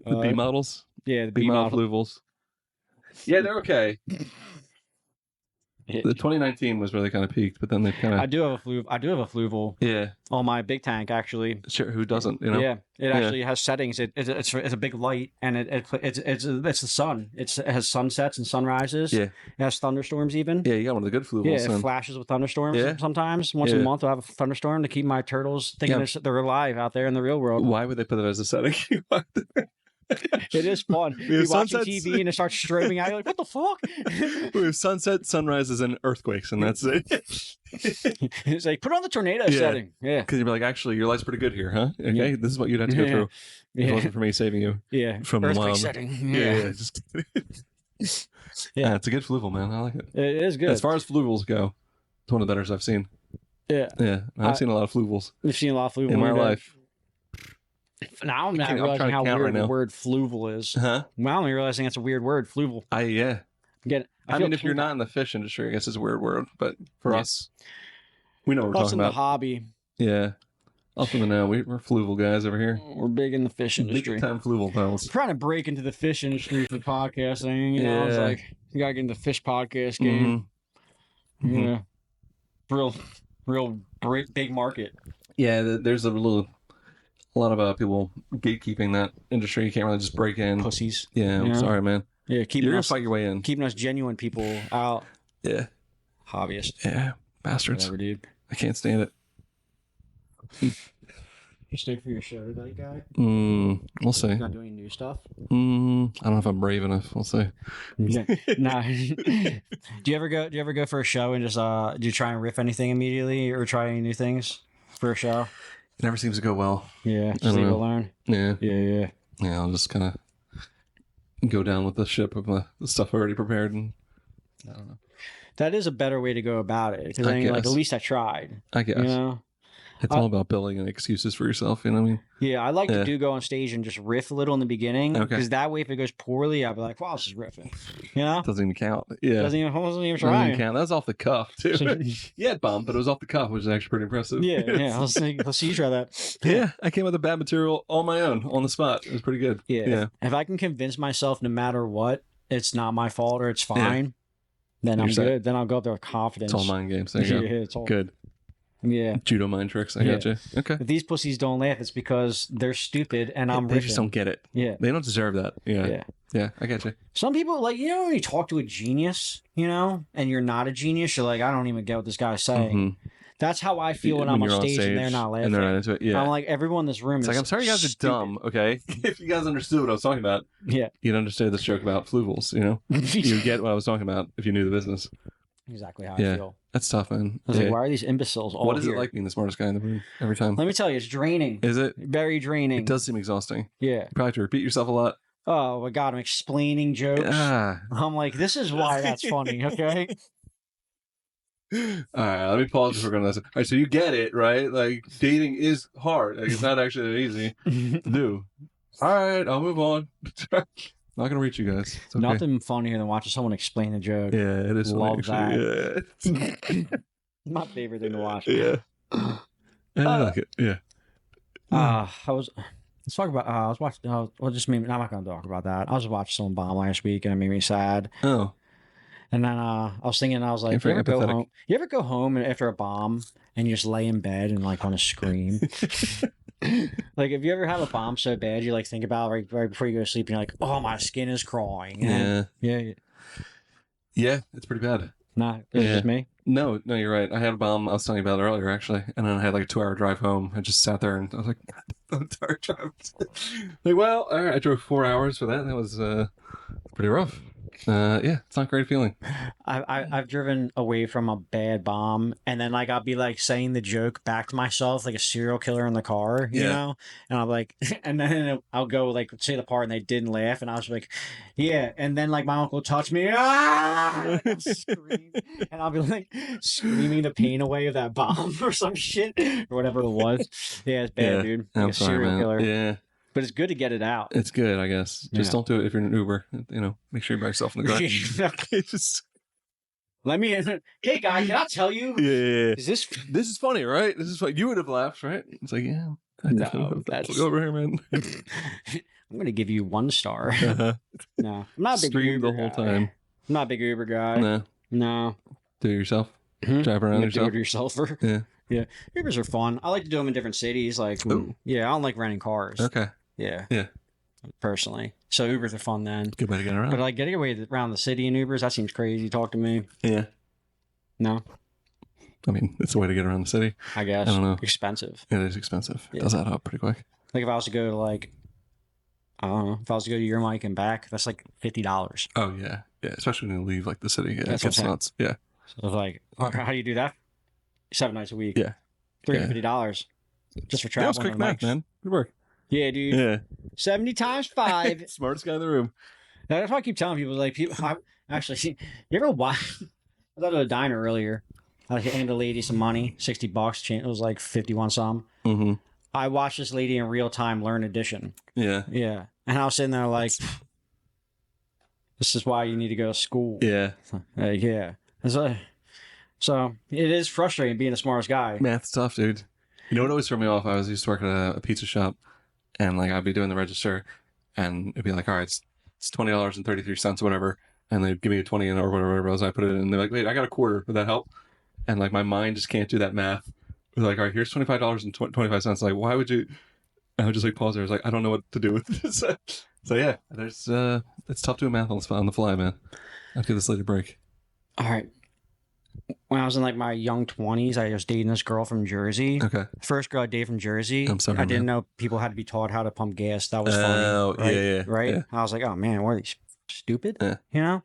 B models? Yeah, the B model fluvels. Yeah, they're okay. The 2019 was really kind of peaked, but then they kind of. I do have a fluval. Yeah. On my big tank, actually. Sure. Who doesn't? You know. Yeah. It actually has settings. It's a big light, and it's the sun. It has sunsets and sunrises. Yeah. It has thunderstorms even. Yeah, you got one of the good fluvals. Yeah, it flashes with thunderstorms sometimes. Once a month, I'll have a thunderstorm to keep my turtles thinking they're alive out there in the real world. Why would they put it as a setting? It is fun. You're watching TV and it starts strobing out. You're like, what the fuck? We have sunset, sunrises, and earthquakes, and that's it. It's like, put on the tornado setting. Yeah. Because you'd be like, actually, your light's pretty good here, huh? Okay, this is what you'd have to go through. If it wasn't for me saving you. Yeah. From the earthquake setting. Yeah. It's a good fluval, man. I like it. It is good. As far as fluvals go, it's one of the betters I've seen. Yeah. Yeah. I've seen a lot of fluvals. You've seen a lot of fluvals in my life. Now I'm not realizing how weird the word fluval is. Huh? Now I'm realizing it's a weird word, fluval. Yeah. I mean, if you're not in the fish industry, I guess it's a weird word, but for us, we know what we're talking about. Us in the hobby. Yeah. Up in the know, we're fluval guys over here. We're big in the fish industry. Big time fluval pals. Trying to break into the fish industry for podcasting. You know, it's like, you gotta get into the fish podcast game. Yeah. Real big market. Yeah, there's a lot of people gatekeeping that industry. You can't really just break in. Pussies. Yeah, I'm sorry, man. Yeah, you're gonna fight your way in. Keeping us genuine people out. Yeah. Hobbyists. Yeah, bastards. Whatever, dude. I can't stand it. You stayed for your show tonight, guy? We'll see. Not doing new stuff? I don't know if I'm brave enough. We'll see. Yeah. Nah. Do you ever go for a show and just do you try and riff anything immediately or try any new things for a show? It never seems to go well. Yeah, just leave it alone. Yeah. Yeah. Yeah, I'll just kind of go down with the ship of the stuff already prepared, and I don't know. That is a better way to go about it because at least I tried. I guess. You know, it's all about building and excuses for yourself. You know what I mean? Yeah, I like to go on stage and just riff a little in the beginning because that way, if it goes poorly, I'll be like, "Wow, this is riffing." You know, doesn't even count. Yeah, doesn't even try. Count. That was off the cuff too. Yeah, it bombed, but it was off the cuff, which is actually pretty impressive. Yeah. Let's see you try that. Yeah, I came up with bad material on my own on the spot. It was pretty good. Yeah. If I can convince myself, no matter what, it's not my fault or it's fine, then I'm good. Then I'll go up there with confidence. It's all mind games. There you go. It's all good. Yeah. Judo mind tricks. I gotcha. Okay. If these pussies don't laugh, it's because they're stupid and I'm They just don't get it. Yeah. They don't deserve that. Yeah. Yeah, I gotcha. Some people, like, you know, when you talk to a genius, you know, and you're not a genius, you're like, I don't even get what this guy's saying. That's how I feel when I'm on stage and they're not laughing. And they're not into it. Yeah. I'm like, everyone in this room is like, I'm sorry you guys are dumb, okay? If you guys understood what I was talking about, you'd understand this joke about fluvels, you know? You'd get what I was talking about if you knew the business. Exactly how I feel. That's tough, man. I was like, why are these imbeciles all What is here? it like being the smartest guy in the room every time? Let me tell you, it's draining. Is it? Very draining. It does seem exhausting. Yeah. You probably have to repeat yourself a lot. Oh my God, I'm explaining jokes. I'm like, this is why that's funny, okay? All right, let me pause if we're going to listen. All right, so you get it, right? Like, dating is hard. Like, it's not actually that easy to do. All right, I'll move on. Not going to reach you guys. It's okay. Nothing funnier than watching someone explain a joke. Yeah, it is funny. Love that. Yeah. My favorite thing to watch. Yeah. I like it. Yeah. Let's talk about, I was watching, I'm not going to talk about that. I was watching someone bomb last week and it made me sad. Oh. And then I was thinking, I was like, you ever go home after a bomb and you just lay in bed and like want to scream? Like, if you ever have a bomb so bad, you like think about it right before you go to sleep and you're like, oh, my skin is crawling. Yeah, it's pretty bad. Nah, is it just me? No, you're right. I had a bomb I was telling you about earlier, actually. And then I had like a 2-hour drive home. I just sat there and I was like, I'm tired drive. Like, well, all right, I drove 4 hours for that. That was pretty rough. It's not a great feeling. I've driven away from a bad bomb, and then like I'll be like saying the joke back to myself like a serial killer in the car, you know, and I'm like, and then I'll go like say the part and they didn't laugh, and I was like, yeah, and then like my uncle touched me, and scream, and I'll be like screaming the pain away of that bomb or some shit or whatever it was. Yeah, it's bad, dude. Like I'm sorry, serial killer. Yeah. But it's good to get it out. It's good, I guess. Just don't do it if you're in an Uber. You know, make sure you're by yourself in the car. Let me. Hey, guy, can I tell you? Yeah. This is funny, right? This is funny. You would have laughed, right? It's like, yeah. No, that's go over here, man. I'm gonna give you 1 star. No, I'm not a big Scream Uber the whole guy. time. I'm not a big Uber guy. No. Do it yourself. Drive around yourself. Do it yourself. Yeah. Ubers are fun. I like to do them in different cities. Like, I don't like renting cars. Okay. Yeah. Personally, so Ubers are fun then. Good way to get around. But like getting away around the city in Ubers, that seems crazy. Talk to me. Yeah. No. I mean, it's a way to get around the city. I guess. I don't know. Expensive. It is expensive. It does add up pretty quick. Like if I was to go to like, I don't know, if I was to go to your mic and back, that's like $50. Oh yeah. Especially when you leave like the city. Yeah, that's it gets nuts. Yeah. So it's like, how do you do that? 7 nights a week. Yeah. $350 just for traveling. That was quick math, man. Good work. Yeah, dude. Yeah. 70 times 5. Smartest guy in the room. That's why I keep telling people, like, actually, you ever watch? I was at a diner earlier. I handed a lady some money, $60. It was like 51 some. Mm-hmm. I watched this lady in real time learn addition. Yeah. And I was sitting there like, this is why you need to go to school. Yeah. So it is frustrating being the smartest guy. Math's tough, dude. You know what always threw me off? I used to work at a pizza shop, and like I'd be doing the register, and it'd be like, all right, it's $20.33 or whatever, and they'd give me a 20 or whatever else. I put it in, and they're like, wait, I got a quarter. Would that help? And like my mind just can't do that math. They're like, all right, here's $25.25. Like, why would you? I would just like pause there. I was like, I don't know what to do with this. So yeah, there's it's tough doing math on the fly, man. I'll give this lady a break. All right. When I was in like my young 20s, I was dating this girl from Jersey. Okay. First girl I dated from Jersey. I'm sorry, I didn't know people had to be taught how to pump gas. That was funny. Oh, right? Yeah. Right? Yeah. I was like, oh man, what are these stupid? Yeah. You know?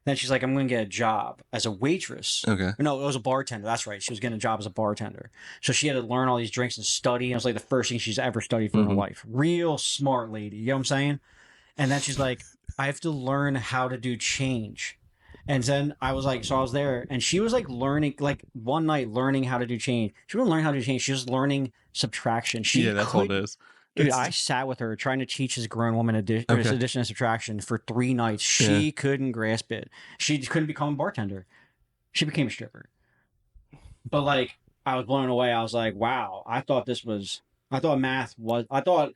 Then she's like, I'm going to get a job as a waitress. Okay. No, it was a bartender. That's right. She was getting a job as a bartender. So she had to learn all these drinks and study. It was like the first thing she's ever studied for in her life. Real smart lady. You know what I'm saying? And then she's like, I have to learn how to do change. And then I was like, so I was there, and she was like learning, like one night learning how to do change. She wasn't learning how to do change. She was learning subtraction. That's all it is. Dude, I sat with her trying to teach this grown woman addition and subtraction for 3 nights. She couldn't grasp it. She couldn't become a bartender. She became a stripper. But like, I was blown away. I was like, wow, I thought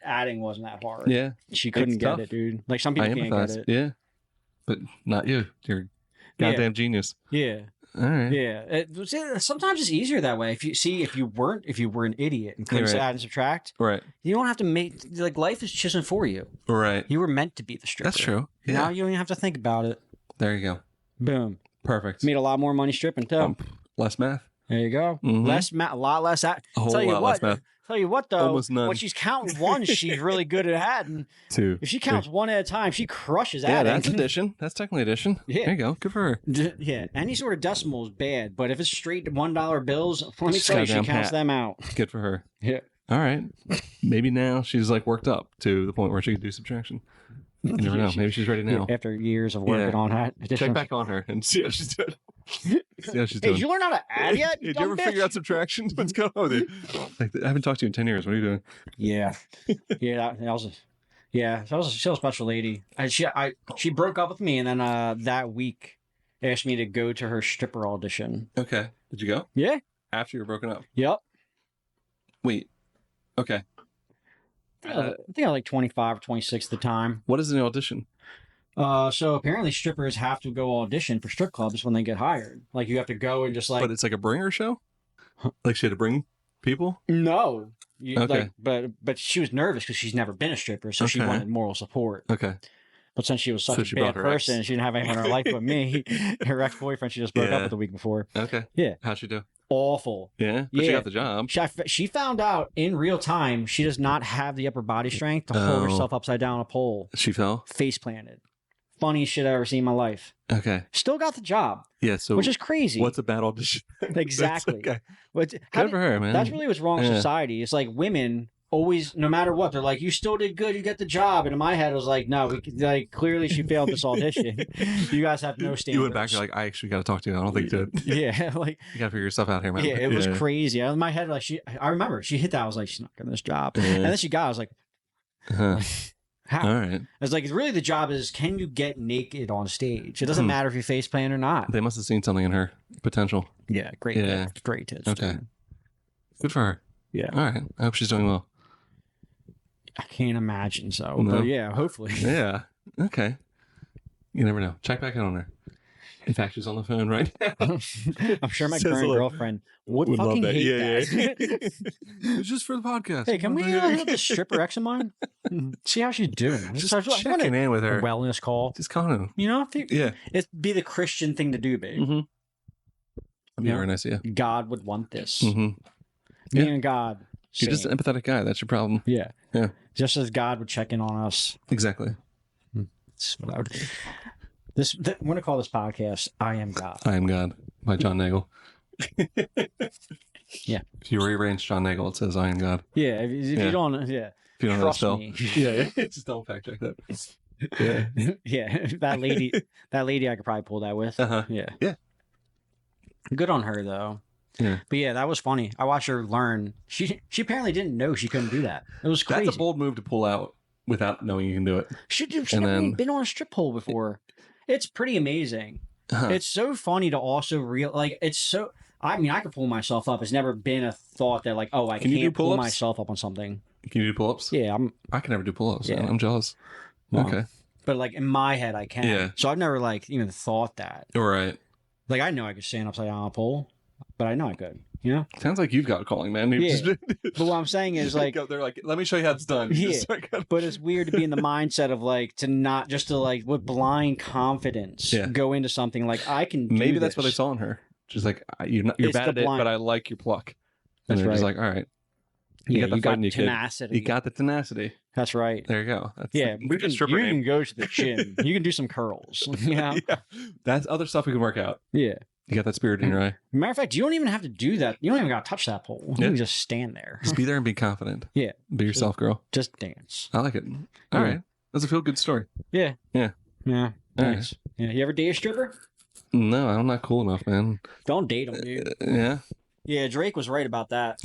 adding wasn't that hard. Yeah. She couldn't get it, dude. Like some people can't get it. Yeah. But not you. You're goddamn genius. Yeah. All right. Yeah. Sometimes it's easier that way. If you were an idiot and couldn't add and subtract, right? You don't have to make like life is chosen for you. Right. You were meant to be the stripper. That's true. Yeah. Now you don't even have to think about it. There you go. Boom. Perfect. Made a lot more money stripping too. Less math. There you go. Mm-hmm. A lot less. A whole lot less math. Tell you what, though, Almost none. when she's counting ones, she's really good at adding. 2. If she counts 1 at a time, she crushes yeah, adding. that's addition. That's technically addition. Yeah. There you go. Good for her. Yeah, any sort of decimal is bad, but if it's straight $1 bills, let me tell you, she counts them out. Good for her. Yeah. All right. Maybe now she's like worked up to the point where she can do subtraction. You never know. Maybe she's ready now. After years of working on that. Check back on her and see how she's doing. Hey, did you learn how to add yet? Did you ever figure out subtraction? What's going on with you? Like, I haven't talked to you in 10 years. What are you doing? Yeah. That was a special lady. She broke up with me, and then that week asked me to go to her stripper audition. Okay. Did you go? Yeah. After you were broken up? Yep. Wait. Okay. I think I was like 25 or 26 at the time. What is an audition? So apparently strippers have to go audition for strip clubs when they get hired. Like you have to go and just like. But it's like a bringer show? Like she had to bring people? No. Okay. Like, but she was nervous because she's never been a stripper, so she wanted moral support. Okay. But since she was such a bad person, she didn't have anyone in her life but me. Her ex-boyfriend, she just broke up with the week before. Okay. Yeah. How'd she do? Awful. Yeah? But she got the job. She found out in real time she does not have the upper body strength to hold herself upside down on a pole. She fell? Face planted. Funniest shit I've ever seen in my life. Okay. Still got the job. Yeah, so which is crazy. What's a bad audition? Exactly. Okay. Good for her, man. That's really what's wrong with society. It's like women always, no matter what, they're like, you still did good, you get the job. And in my head, I was like, no, clearly she failed this audition. You guys have no standards. You went back, you're like, I actually got to talk to you. I don't think you did. Yeah, like you got to figure your stuff out here, man. Yeah, it was crazy. In my head, like I remember she hit that. I was like, she's not getting this job. And then she got. I was like, how? All right. I was like, really, the job is, can you get naked on stage? It doesn't matter if you face plant or not. They must have seen something in her potential. Yeah, great. Yeah, great tits. Okay, good for her. Yeah. All right. I hope she's doing well. I can't imagine so, but yeah, hopefully. Yeah. Okay. You never know. Check back in on her. In fact, she's on the phone right now. I'm sure my current girlfriend would fucking love that. hate that. It's just for the podcast. Hey, can we have the stripper ex of mine? See how she's doing. Just checking in with her. A wellness call. Just calling her. You know, it'd be the Christian thing to do, babe. Mm-hmm. That'd be very nice, yeah. God would want this. Mm-hmm. Me and God. You're just an empathetic guy. That's your problem. Yeah. Yeah. Just as God would check in on us. Exactly. That's what I would do. I'm going to call this podcast "I Am God." I Am God by John Nagel. Yeah. If you rearrange John Nagel, it says "I Am God." Yeah. If you don't, If you don't know how to spell, yeah, just don't fact check that. Yeah. Yeah. That lady, I could probably pull that with. Yeah. Yeah. Good on her though. Yeah. But yeah, that was funny. I watched her learn. She apparently didn't know she couldn't do that. It was crazy. That's a bold move to pull out without knowing you can do it. She's never even been on a strip pole before. It's pretty amazing. It's so funny to also it's so. I mean, I could pull myself up. It's never been a thought that like, oh, I can't pull myself up on something. Can you do pull-ups? Yeah, I can never do pull-ups. Yeah. I'm jealous. Well, okay. But like in my head, I can. Yeah. So I've never like even thought that. All right. Like I know I could stand upside down on a pole, but I know I could. You know? Sounds like you've got a calling, man. Yeah. But what I'm saying is like they're like, let me show you how it's done. Yeah. But it's weird to be in the mindset of like to not just to like with blind confidence go into something like I can do Maybe that's this. what they saw in her. She's like, you're bad at it, but I like your pluck. And they're just like, all right. You got the tenacity. You got the tenacity. That's right. There you go. That's you can go to the gym. You can do some curls. You know? Yeah. That's other stuff we can work out. Yeah. You got that spirit in your eye. Matter of fact, you don't even have to do that. You don't even got to touch that pole. You can just stand there. Just be there and be confident. Yeah. Be yourself, girl. Just dance. I like it. All right. That's a feel-good story. Yeah. Yeah. Yeah. Thanks. Right. Yeah. You ever date a stripper? No, I'm not cool enough, man. Don't date them, dude. Yeah. Yeah, Drake was right about that.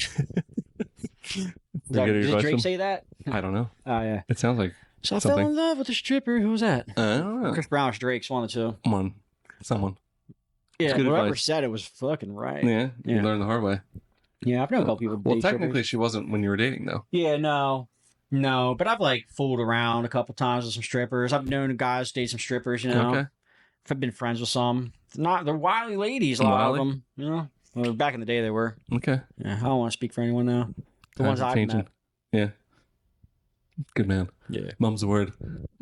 Did Drake say that? I don't know. Oh, yeah. It sounds like So I fell in love with a stripper. Who was that? I don't know. Chris Brown or Drake's one of the two. Someone. Yeah, whoever said it was fucking right. Yeah, you learned the hard way. Yeah, I've known a couple people. Well, technically, she wasn't when you were dating, though. Yeah, no, but I've like fooled around a couple times with some strippers. I've known guys date some strippers. You know, I've been friends with some. They're wily ladies. A lot of them. You know, well, back in the day they were. Okay. Yeah, I don't want to speak for anyone now. The ones I've met. Yeah. Good man. Yeah. Mum's the word.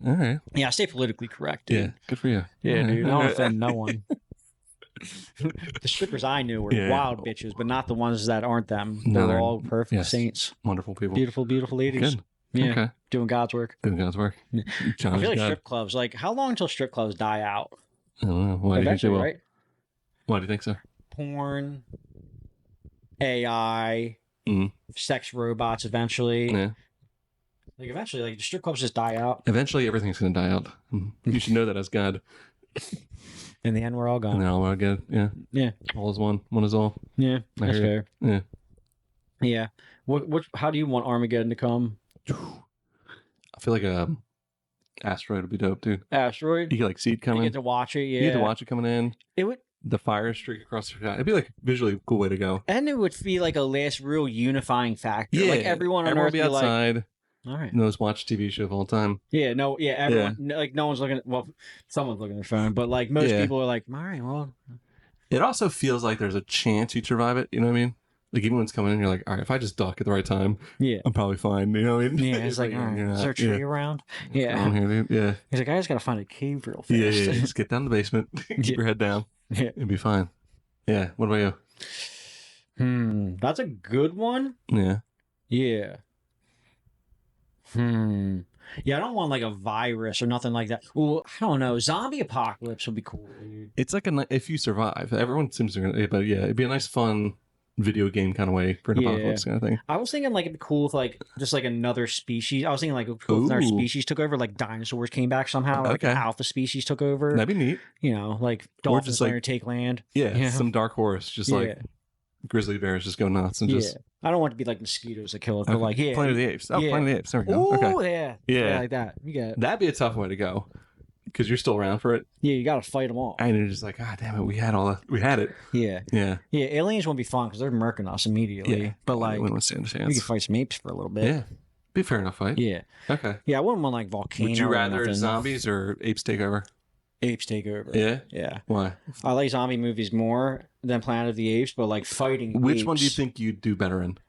All right. Yeah, I stay politically correct. Dude. Yeah. Good for you. Yeah, dude. I don't offend no one. The strippers I knew were wild bitches, but not the ones that aren't them. No, They're all perfect saints. Wonderful people. Beautiful, beautiful ladies. Good. Yeah. Okay. Doing God's work. Doing God's work. I feel like strip clubs, like, how long until strip clubs die out? I don't know. Why do you think they will? Right? Why do you think so? Porn, AI, sex robots eventually. Yeah. Like, eventually, like, the strip clubs just die out. Eventually, everything's going to die out. You should know that as God. In the end, we're all gone. And then all good. Yeah. Yeah. All is one. One is all. Yeah. That's fair. Yeah. Yeah. How do you want Armageddon to come? I feel like a asteroid would be dope, dude. Asteroid? You could like see it coming. You get to watch it, yeah. You get to watch it coming in. It would. The fire streak across the sky. It'd be like visually a cool way to go. And it would be like a last real unifying factor. Yeah. Like everyone on Earth be outside. Like, all right. Knows watch TV show of all time. Yeah, no, yeah, everyone, like no one's looking. Well, someone's looking at their phone, but like most people are like, all right, well. It also feels like there's a chance you survive it. You know what I mean? Like even when it's coming in, you're like, all right, if I just duck at the right time, I'm probably fine. You know what I mean? Yeah, it's like, all right, is there a tree around? Yeah. Here, dude. Yeah. He's like, I just gotta find a cave real fast. Yeah. Just get down to the basement, keep your head down, and be fine. Yeah. What about you? That's a good one. Yeah. Yeah. Yeah, I don't want like a virus or nothing like that. Well, I don't know. Zombie apocalypse would be cool, dude. It's like if you survive, everyone seems to, but yeah, it'd be a nice, fun video game kind of way for an apocalypse kind of thing. I was thinking like it'd be cool if like just like another species. I was thinking like if another species took over, like dinosaurs came back somehow, like an alpha species took over. That'd be neat. You know, like dolphins learn to take land. Yeah, some dark horse, just like grizzly bears just go nuts and just. I don't want it to be like mosquitoes that kill it, but like Planet of the Apes. Oh, Planet of the Apes. There we go. Oh, yeah, like that. You get it. That'd be a tough way to go because you're still around for it. Yeah, you got to fight them all. And you're just like, God damn it, we had it. Yeah. Aliens won't be fun because they're murking us immediately. Yeah. But like, we can fight some apes for a little bit. Yeah, be a fair enough fight. Yeah. Okay. Yeah, I wouldn't want like volcanoes. Would you rather zombies or apes take over? Apes take over. Yeah? Yeah. Why? I like zombie movies more than Planet of the Apes, but like fighting Which apes, one do you think you'd do better in?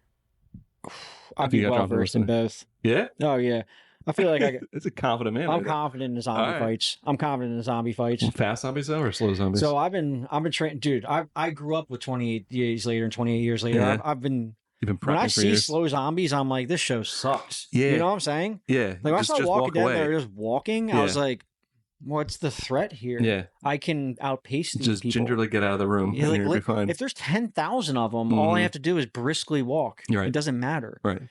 I'd be well versed in both. Yeah? Oh, yeah. I feel like it's a confident man. I'm confident in the zombie fights. I'm confident in the zombie fights. Fast zombies though, or slow zombies? So I've been trained, dude. I grew up with 28 years later and 28 years later. Yeah. I've been. You've been prepping when I for see years. slow zombies, I'm like, this show sucks. Yeah. You know what I'm saying? Yeah. Like when I saw Walking Dead, they're just walking. Yeah. I was like, what's the threat here? Yeah. I can outpace these just people. gingerly get out of the room and you'll be fine. If there's 10,000 of them, all I have to do is briskly walk. Right. It doesn't matter. Right.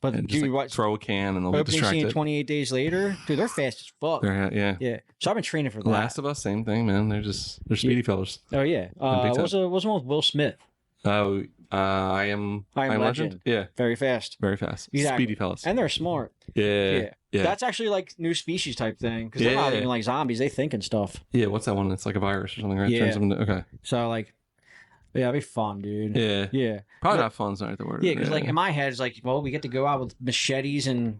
But and just like throw a can and they'll be distracted. Scene 28 days later, dude, they're fast as fuck. Yeah. So I've been training for that. Last of Us, same thing, man. They're speedy fellas. Oh yeah. What's the one with Will Smith? Oh, I am Legend. Yeah. Very fast. Very fast. Exactly. Speedy fellas. And they're smart. Yeah. That's actually like new species type thing because they're not even like zombies. They think and stuff. Yeah. What's that one? It's like a virus or something, right? Yeah. Okay. So like. Yeah, it'd be fun, dude. Yeah. Yeah. Probably not fun's not the word. Yeah, because like in my head, it's like, well, we get to go out with machetes and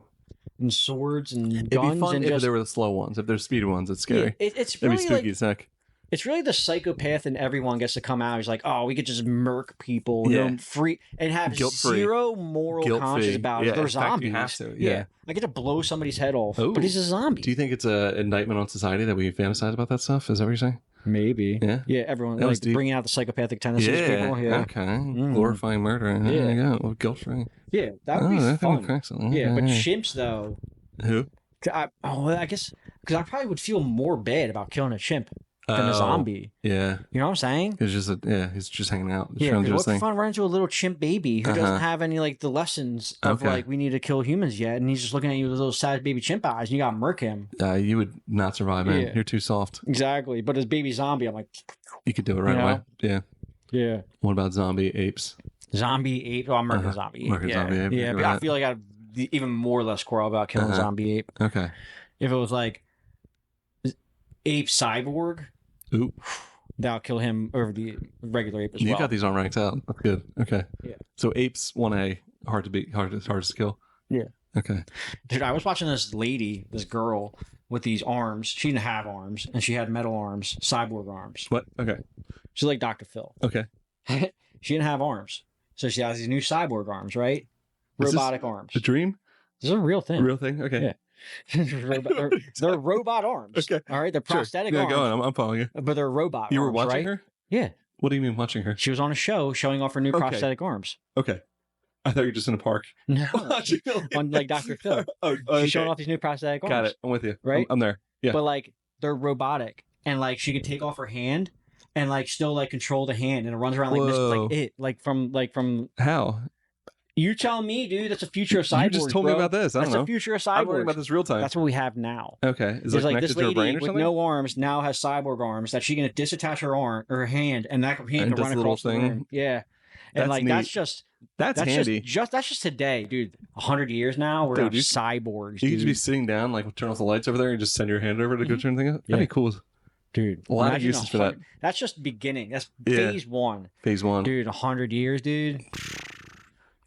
swords and guns. It'd be fun and if there were the slow ones. If there's speedy ones, it's scary. Yeah, it's It'd really be spooky like, as heck. It's really the psychopath and everyone gets to come out. He's like, oh, we could just murk people, free and have zero moral conscience about it. They're zombies. You have to. Yeah. I get to blow somebody's head off, but he's a zombie. Do you think it's an indictment on society that we fantasize about that stuff? Is that what you're saying? Maybe. Yeah. Yeah. Everyone like bringing out the psychopathic tendencies. People. Yeah. Okay. Glorifying murder. There you go. Guilt free. Yeah, that would be fun. Excellent. Yeah, but chimps though. Who? I guess because I probably would feel more bad about killing a chimp than a zombie. Yeah. You know what I'm saying? It's just he's just hanging out. Yeah, what if I run into a little chimp baby who doesn't have any like the lessons of like we need to kill humans yet, and he's just looking at you with those sad baby chimp eyes, and you gotta murk him. You would not survive, man. Yeah. You're too soft. Exactly. But as baby zombie, I'm like, you could do it right away. Yeah. Yeah. What about zombie apes? Zombie ape. Oh, I'm murking zombie ape. Murking zombie ape. Yeah, but I feel like I'd be even more less quarrel about killing zombie ape. Okay. If it was like ape cyborg. Ooh. That'll kill him over the regular ape as well. You got these on ranked out. That's good. Okay. Yeah. So apes 1A, hard to beat, hardest to kill. Yeah. Okay. Dude, I was watching this girl with these arms. She didn't have arms, and she had metal arms, cyborg arms. What? Okay. She's like Dr. Phil. Okay. She didn't have arms, so she has these new cyborg arms, right? Robotic arms. A dream? This is a real thing. A real thing? Okay. Yeah. they're robot arms. Okay. All right. They're prosthetic arms. Go on. I'm following you. But they're robot arms. You were watching right? her? Yeah. What do you mean watching her? She was on a show showing off her new prosthetic arms. Okay. I thought you were just in a park. No. On like Dr. Phil. She's showing off these new prosthetic arms. Got it. I'm with you. Right? I'm there. Yeah. But like they're robotic and like she can take off her hand and like still like control the hand and it runs around like from how? You tell me, dude. That's a future of cyborgs. You just told me about this. I don't know. That's a future of cyborgs. I'm learning about this real time. That's what we have now. Okay. Is it like this lady with no arms now has cyborg arms that she can disattach her hand, and that hand can run across the room. Yeah. And like neat. that's handy. That's just today, dude. 100 years now, we're gonna have cyborgs. You could just be sitting down, like turn off the lights over there, and just send your hand over to go turn the thing up. That'd be cool. Dude, a lot of uses for that. That's just beginning. That's phase one. Phase one. Dude, 100 years, dude.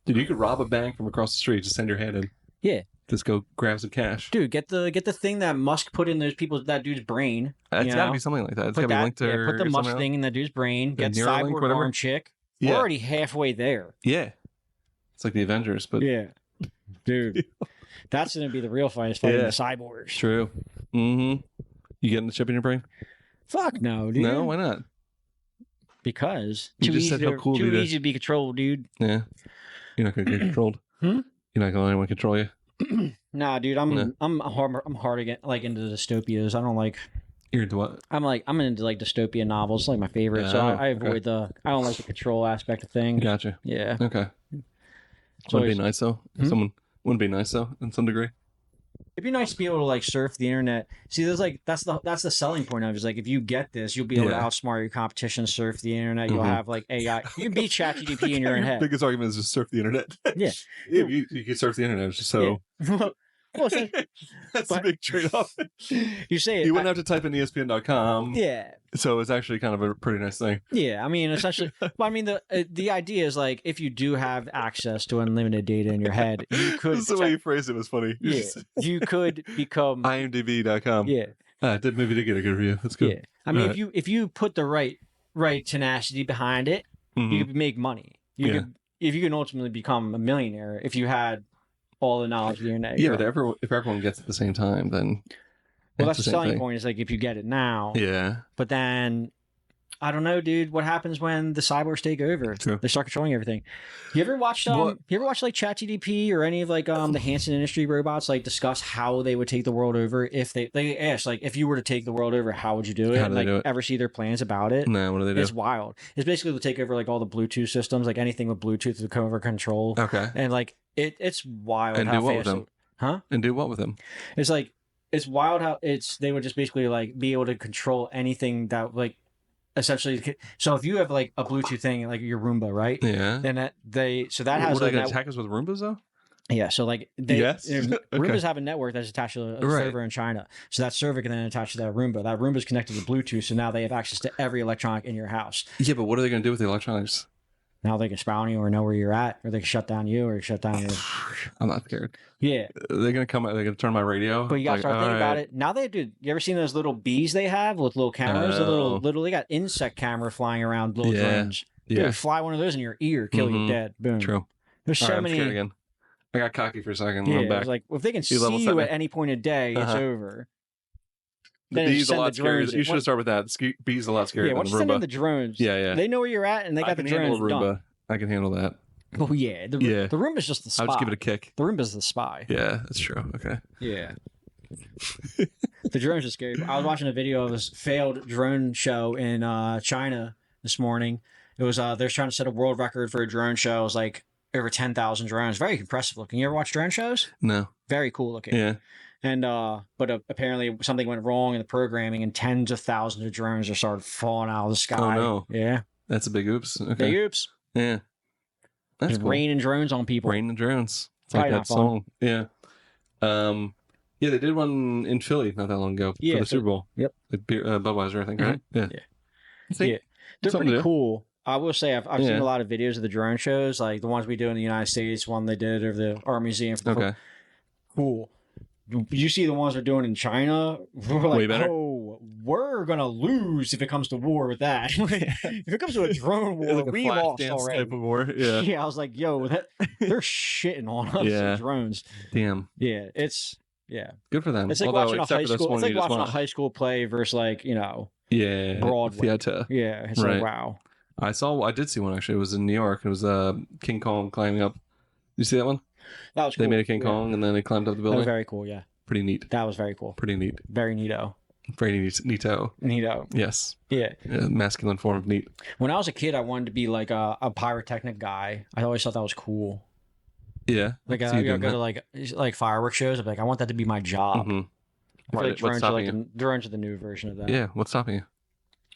Dude, you could rob a bank from across the street. Just send your hand in. Yeah. Just go grab some cash. Dude, get the thing that Musk put in that dude's brain. It's got to be something like that. It's got to be linked to. Yeah, put the Musk thing in that dude's brain. Get cyborg arm chick. We're already halfway there. Yeah. It's like the Avengers, but yeah, dude, that's gonna be the real fight. Is fighting the cyborgs. True. Mm-hmm. You getting the chip in your brain? Fuck no, dude. No, why not? Because you just said how cool too easy to be controlled, dude. Yeah. You're not gonna get controlled. You're not gonna let anyone control you. Nah, dude. I'm hard to get like into dystopias. I don't like. You're into what? I'm into like dystopian novels. It's like my favorite. So I avoid I don't like the control aspect of things. Gotcha. Yeah. Okay. Wouldn't it be nice though? Someone wouldn't be nice though, in some degree. It'd be nice to be able to like surf the internet. See, there's like that's the selling point of it. Is like if you get this, you'll be able to outsmart your competition, surf the internet. You'll have like AI. You can beat ChatGPT in your own head. Biggest argument is just surf the internet. Yeah. You can surf the internet. So. Yeah. Well, that's a big trade-off. You say it. You wouldn't have to type in ESPN.com. Yeah. So it's actually kind of a pretty nice thing. Yeah, I mean, essentially. Well, I mean, the idea is like if you do have access to unlimited data in your head, you could. This is the way you phrased it was funny. Yeah. You could become IMDb.com. Yeah. Maybe did get a good review. That's good. Yeah. I mean, if you put the right tenacity behind it, you could make money. You can ultimately become a millionaire if you had all the knowledge of the internet. Yeah, but if everyone gets it at the same time, then that's the selling point. Is like if you get it now. Yeah. But then I don't know, dude. What happens when the cyborgs take over? True. They start controlling everything. You ever watched like ChatGPT or any of like the Hanson Industry robots like discuss how they would take the world over if they ask like if you were to take the world over, how would you do it? How do they do it? Ever see their plans about it? No, what do they do? It's wild. It's basically to take over like all the Bluetooth systems, like anything with Bluetooth to come over control. Okay. And like it's wild. And do what with them? Huh? And do what with them? It's wild how they would just basically like be able to control anything that like essentially. So if you have like a Bluetooth thing like your Roomba, right? Yeah. Then has. Are they going to attack us with Roombas though? Yeah. So like Roombas have a network that's attached to a server in China. So that server can then attach to that Roomba. That Roomba is connected to Bluetooth. So now they have access to every electronic in your house. Yeah, but what are they going to do with the electronics? Now they can spy on you or know where you're at, or they can shut down you or shut down your. I'm not scared. Yeah. They're going to come out, they're going to turn my radio. But you got to start thinking about it. Now they do. You ever seen those little bees they have with little cameras? The little, they got insect camera flying around little drones. Yeah. Dude, fly one of those in your ear, kill you dead. Boom. True. There's so many. I'm scared again. I got cocky for a second. Yeah. I'm back. It's like, if they can see you at any point of day, it's over. The bee's a lot scarier. You should start with that. The bee's a lot scarier than the Roomba. Once you send in the drones, they know where you're at and they got the drones done. I can handle that. Oh yeah, the Roomba's just the spy. I'll just give it a kick. The Roomba's the spy. Yeah, that's true. Okay. Yeah. The drones are scary. I was watching a video of this failed drone show in China this morning. It was they're trying to set a world record for a drone show. It was like over 10,000 drones. Very impressive looking. You ever watch drone shows? No. Very cool looking. Yeah. And but apparently something went wrong in the programming, and tens of thousands of drones just started falling out of the sky. Oh no. Yeah. That's a big oops. Okay. Big oops. Yeah. That's Just cool. raining drones on people. Raining drones. It's like that song. Yeah. Yeah, they did one in Philly not that long ago for the Super Bowl. Yep. Like Budweiser, I think, right? Yeah. Yeah. They're pretty cool. I will say I've seen a lot of videos of the drone shows, like the ones we do in the United States, one they did over the Art Museum. Cool. You see the ones they're doing in China, we're like, oh, we're going to lose if it comes to war with that. If it comes to a drone war, like we lost already. Type of war. Yeah. Yeah, I was like, yo, they're shitting on us with drones. Damn. Yeah, good for them. It's like watching a high school. It's like watching a high school play versus like Yeah. Broadway. Theater. Yeah, it's Right. like, wow. I did see one actually. It was in New York. It was King Kong climbing up. You see that one? That was cool. They made a King Kong and then they climbed up the That was building. very cool, yeah. Pretty neat. That was very cool. Pretty neat. Very neato. Very neato. Neato. Yes. Yeah. Masculine form of neat. When I was a kid, I wanted to be like a pyrotechnic guy. I always thought that was cool. Yeah. Like I go to like fireworks shows. I'm like, I want that to be my job. Mm-hmm. I feel like What's stopping you? they're into the new version of that. Yeah. What's stopping you?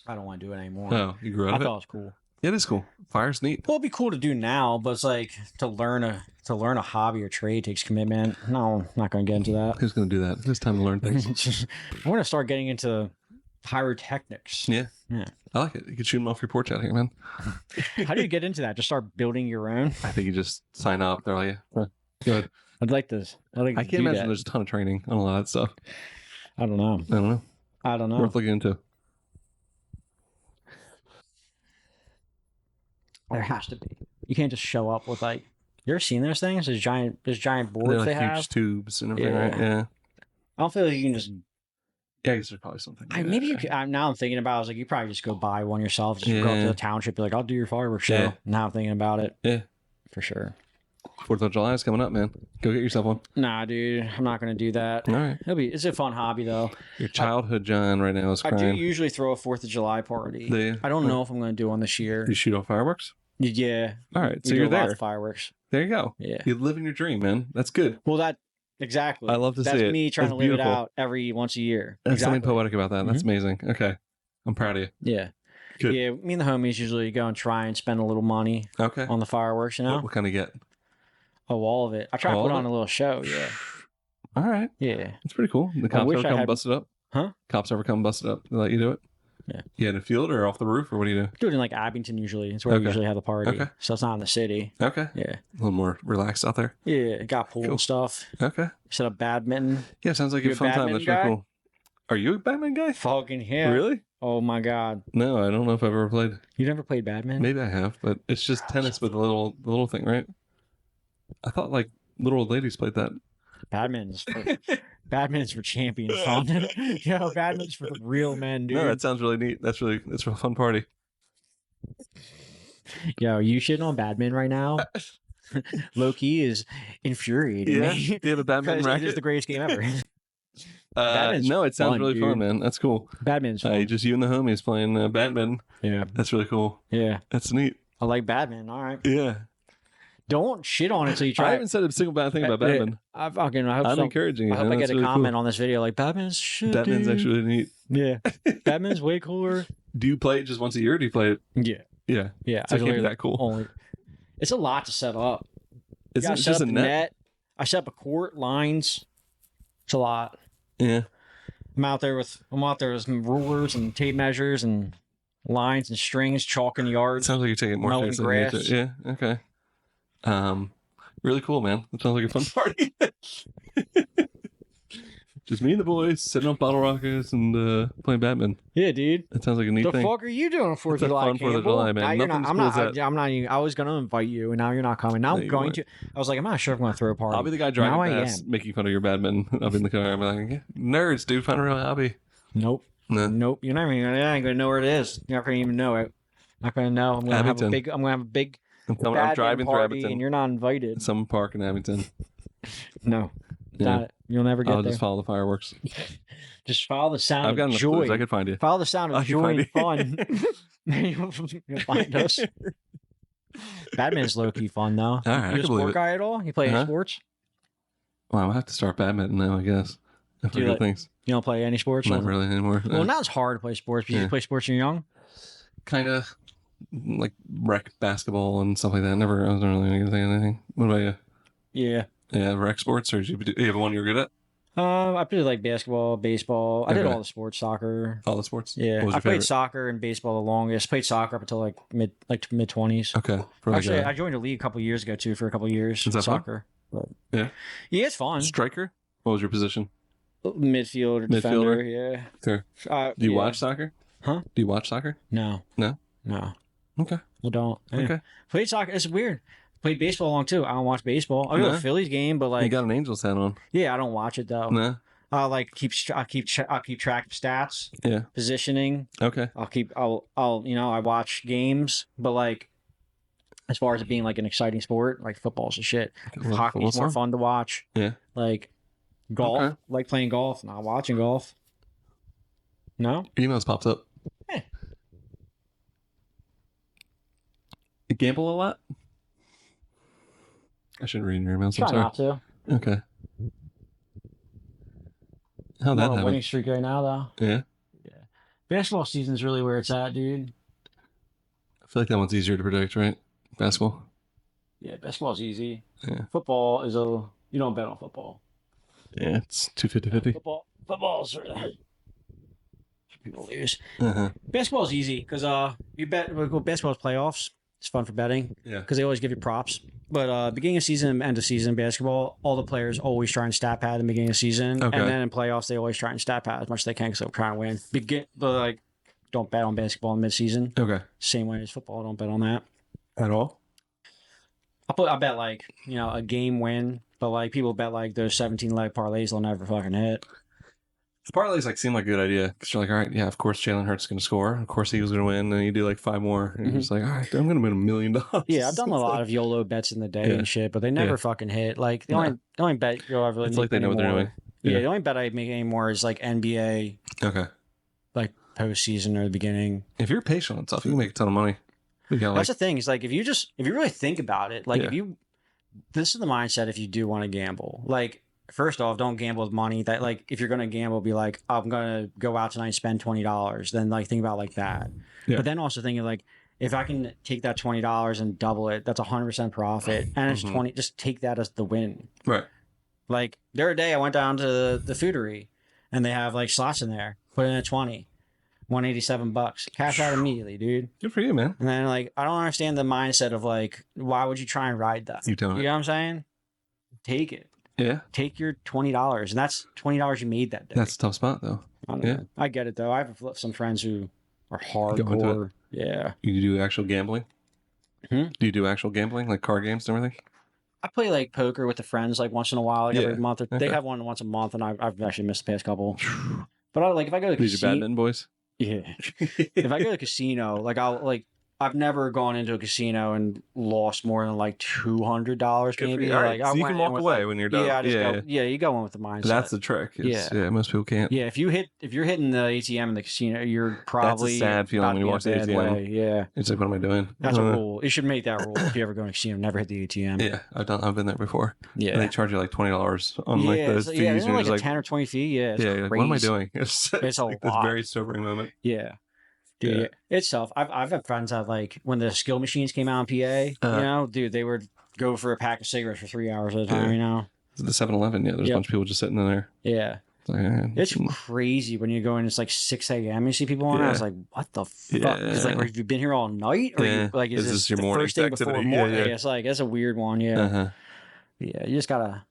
I don't want to do it anymore. Oh, you grew out I of it? thought it was cool. Yeah, it is cool. Fire's neat. Well, it'd be cool to do now, but it's like to learn a hobby or trade takes commitment. No, I'm not going to get into that. Who's going to do that? It's time to learn things. I want to start getting into pyrotechnics. Yeah. Yeah. I like it. You can shoot them off your porch out here, man. How do you get into that? Just start building your own? I think you just sign up. They're like, yeah, good. I'd like this. I can't imagine there's a ton of training on a lot of that stuff. I don't know. I don't know. Worth looking into. There has to be. You can't just show up with like. You ever seen those things? Those giant boards They're they huge have. tubes and everything, Yeah. right? Yeah. I don't feel like you can just. Yeah, I guess there's probably something. Maybe you could, now I'm thinking about it, I was like, you probably just go buy one yourself. Just go up to the township, be like, I'll do your fireworks show. Yeah. Now I'm thinking about it. Yeah. For sure. 4th of July is coming up, man. Go get yourself one. Nah, dude, I'm not gonna do that. All right. It's a fun hobby though. Your childhood John right now is I crying. do usually throw a 4th of July party. Do you? I don't know if I'm gonna do one this year. You shoot off fireworks? Yeah. All right. So We do you're a lot there. of fireworks. There you go. Yeah. You're living your dream, man. That's good. Well, exactly. I love to That's see it. me trying That's to live beautiful. it out every once a year. There's Exactly. something poetic about that. That's amazing. Okay. I'm proud of you. Yeah. Good. Yeah. Me and the homies usually go and try and spend a little money Okay. on the fireworks, you know? What kind of get? Oh, all of it. I try to All put of on it? a little show. Yeah. All right. Yeah. That's pretty cool. The cops wish ever I come had- bust it up? Huh? Cops ever come bust it up? They let you do it? Yeah. You in the field or off the roof or what do you do? Do it in like Abington usually. It's where we Okay. usually have the party. Okay. So it's not in the city. Okay. Yeah. A little more relaxed out there. Yeah. Got pool Cool. and stuff. Okay. Set up badminton. Yeah, sounds like You a a fun time. badminton That's really guy? cool. Are you a Batman guy? Fucking yeah. Really? Oh my God. No, I don't know if I've ever played. You never played badminton? Maybe I have, but it's just tennis with the little thing, right? I thought like little old ladies played that. Badminton's for champions, son. Yo, badminton's for the real men, dude. No, that sounds really neat. That's a real fun party. Yo, you shitting on badminton right now? Low key is infuriating Yeah. me. Do you have a badminton Because it racket? is the greatest game ever. Badminton's No, it sounds fun, really fun, dude. man. That's cool. Badminton's fun. Just you and the homies playing badminton. Yeah. That's really cool. Yeah. That's neat. I like badminton. All right. Yeah. Don't shit on it until you I try it. haven't said a single bad thing about badminton. I hope I'm so. encouraging you. I hope man. I That's get a really comment on this video like badminton's shit. Cool. Badminton's dude. actually really neat. Yeah. Badminton's way cooler. Do you play it just once a year or do you play it? Yeah. Yeah. Yeah. So it can't be literally that cool. Only. It's a lot to set up. You It's gotta set just up a the net. I set up a court, lines. It's a lot. Yeah. I'm out there with some rulers and tape measures and lines and strings, chalk in the It yards. sounds like you're taking more Mowing serious than you need grass. to. Yeah. Okay. Really cool, man. That sounds like a fun party. Just me and the boys sitting on bottle rockets and playing badminton. Yeah, dude. That sounds like a neat The thing. fuck are you doing on 4th It's a of July, fun 4th of Campbell? July, man. Now you're Nothing not, as I'm cool not. as that. I'm not even. I was gonna invite you, and now you're not coming. Now No, I'm you going weren't. to. I was like, I'm not sure if I'm going to throw a party. I'll be the guy Now driving I past, am. making fun of your badminton. I'll be in the car. I'm like, nerds, dude, find a real hobby. Nope. No. Nope. You're not even. I ain't gonna know where it is. You're not gonna even know it. Not gonna know. I'm gonna have a Abington. big. I'm gonna have a big I'm badminton driving through party, Abington. and you're not invited. Some park in Abington. No. Yeah. Not it. You'll never get I'll there. just follow the fireworks. Just follow the sound I've got of enough joy. clues. I could find you. Follow the sound I of can joy and find fun. You'll find us. Badminton's low key fun though. All right, I You a can believe sport it. guy at all? You play any Uh-huh. sports? Well, I'm gonna have to start badminton now, I guess. After Do you good like- things. You don't play any sports? Not really anymore. Well, now it's hard to play sports because Yeah. you play sports when you're young. Kind of like rec basketball and stuff like that. I wasn't really good at anything. What about you? Yeah. Yeah, rec sports, or do you have one you're good at? I played like basketball, baseball. I did Okay. all the sports, soccer. All the sports? Yeah, What was I your played favorite? soccer and baseball the longest. Played soccer up until like mid 20s. Okay. For like Actually, a I joined a league a couple years ago too for a couple years. Is that fun? soccer? But, Yeah. Yeah, it's fun. striker? What was your position? Midfielder, defender. Yeah. Sure. Do you yeah. watch soccer? Huh? Do you watch soccer? No. No? No. Okay. I don't. Yeah. Okay. Played soccer. It's weird. Played baseball long too. I don't watch baseball. I go to No? a Phillies game, but You like, got an Angels hat on. yeah, I don't watch it though. No? I'll keep track of stats. Yeah. Positioning. Okay. I'll I watch games, but like as far as it being like an exciting sport, like football's the shit. Hockey's more fun to watch. Yeah. Like golf, like playing golf, not watching golf. No? Emails popped up. Eh. You gamble a lot? I shouldn't read your emails. Try not to. Okay. How'd that happen? happen? Winning streak right now, though. Yeah. Yeah. Basketball season's really where it's at, dude. I feel like that one's easier to predict, right? Basketball. Yeah, basketball's easy. Yeah. Football is you don't bet on football. Yeah, it's 250-50. Football's people lose. Basketball's easy because you bet. Basketball's playoffs. It's fun for betting. Yeah. Because they always give you props. But beginning of season, end of season basketball, all the players always try and stat pad in the beginning of season, and then in playoffs they always try and stat pad as much as they can because they'll try and win. But don't bet on basketball in mid-season. Okay. Same way as football, don't bet on that at all. I bet a game win, but people bet those 17-leg parlays they'll never fucking hit. The parlays seem like a good idea because you're like, all right, yeah, of course Jalen Hurts is going to score, of course Eagles going to win, and you do 5 more, and you're just like, all right, I'm going to win $1 million. Yeah, I've done a lot of YOLO bets in the day and shit, but they never fucking hit. The only bet you'll ever it's like they know what they're doing. Yeah, the only bet I make anymore is NBA. Okay. Postseason or the beginning. If you're patient and stuff, you can make a ton of money. That's the thing. Is if you really think about it, this is the mindset if you do want to gamble. First off, don't gamble with money. That if you're gonna gamble, be like, I'm gonna go out tonight and spend $20. Then think about that. Yeah. But then also thinking if I can take that $20 and double it, that's 100% profit, and it's 20. Just take that as the win. Right. The other day, I went down to the foodery, and they have slots in there. Put in a 20. $187. Cash out immediately, dude. Good for you, man. And then I don't understand the mindset of why would you try and ride that? You don't. You know what I'm saying? Take it. Yeah. Take your $20, and that's $20 you made that day. That's a tough spot, though. I get it though. I have some friends who are hardcore. Yeah. You do actual gambling? Do you do actual gambling, like card games and everything? I play poker with the friends once in a while, every month. They have one once a month, and I've actually missed the past couple. But if I go to these are badminton boys. Yeah. If I go to a casino, I've never gone into a casino and lost more than $200 maybe. Right. So you can walk away when you're done. Yeah, you go in with the mindset. That's the trick. Yeah, most people can't. Yeah, if you're hitting the ATM in the casino, you're probably that's a sad feeling when you walk the ATM. Way. Yeah, it's what am I doing? That's a rule. You should make that rule if you ever go to a casino. Never hit the ATM. Yeah, I've been there before. Yeah, and they charge you $20 on those fees. Yeah, it's a 10 or 20 fee. Yeah, yeah. What am I doing? It's a lot. This very sobering moment. Yeah. Dude, it's tough. I've had friends that when the skill machines came out in PA, dude, they would go for a pack of cigarettes for 3 hours at a time, The 7-Eleven, there's a bunch of people just sitting in there. Yeah. It's crazy when you go in, it's 6 a.m. You see people on it. I was like, what the fuck? It's have you been here all night? Or is this your morning first day before morning? Yeah. It's it's a weird one, Yeah, you just gotta...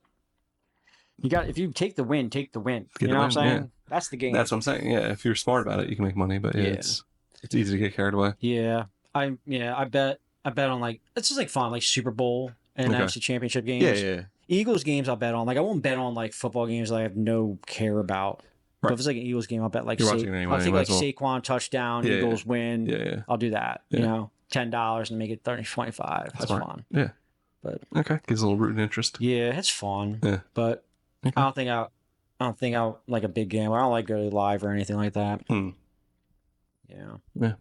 if you take the win, take the win. You know what I'm saying? Yeah. That's the game. That's what I'm saying. Yeah, if you're smart about it, you can make money, but it's easy to get carried away. Yeah. I bet on it's just fun, Super Bowl and NFC Championship games. Yeah. Eagles games I'll bet on. I won't bet on football games that I have no care about. Right. But if it's an Eagles game, I'll bet You're watching it anyway, I'll take Saquon touchdown, Eagles win. Yeah. I'll do that. $10 and make it 30-25. That's fun. Yeah. But gives a little rooting interest. Yeah, it's fun. Yeah. But I don't think I'll like a big game. I don't like go live or anything like that. Yeah. Yeah.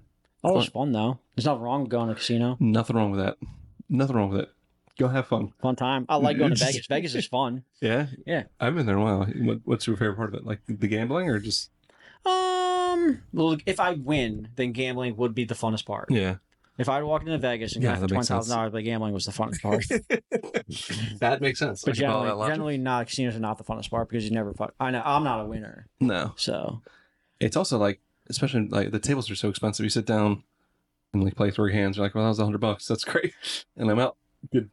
Oh, it's fun though. There's nothing wrong with going to a casino. Nothing wrong with that. Nothing wrong with it. Go have fun. Fun time. I like going to Vegas. Vegas is fun. Yeah? Yeah. I've been there a while. What's your favorite part of it? The gambling or just... Well, if I win, then gambling would be the funnest part. Yeah. If I walked into Vegas and got $20,000, but gambling was the funnest part. That makes sense. But generally not. Casinos are not the funnest part because you never fuck. I know I'm not a winner. No. So it's also especially the tables are so expensive. You sit down and play 3 hands. You're like, well, that was $100. That's great. And I'm out. Good.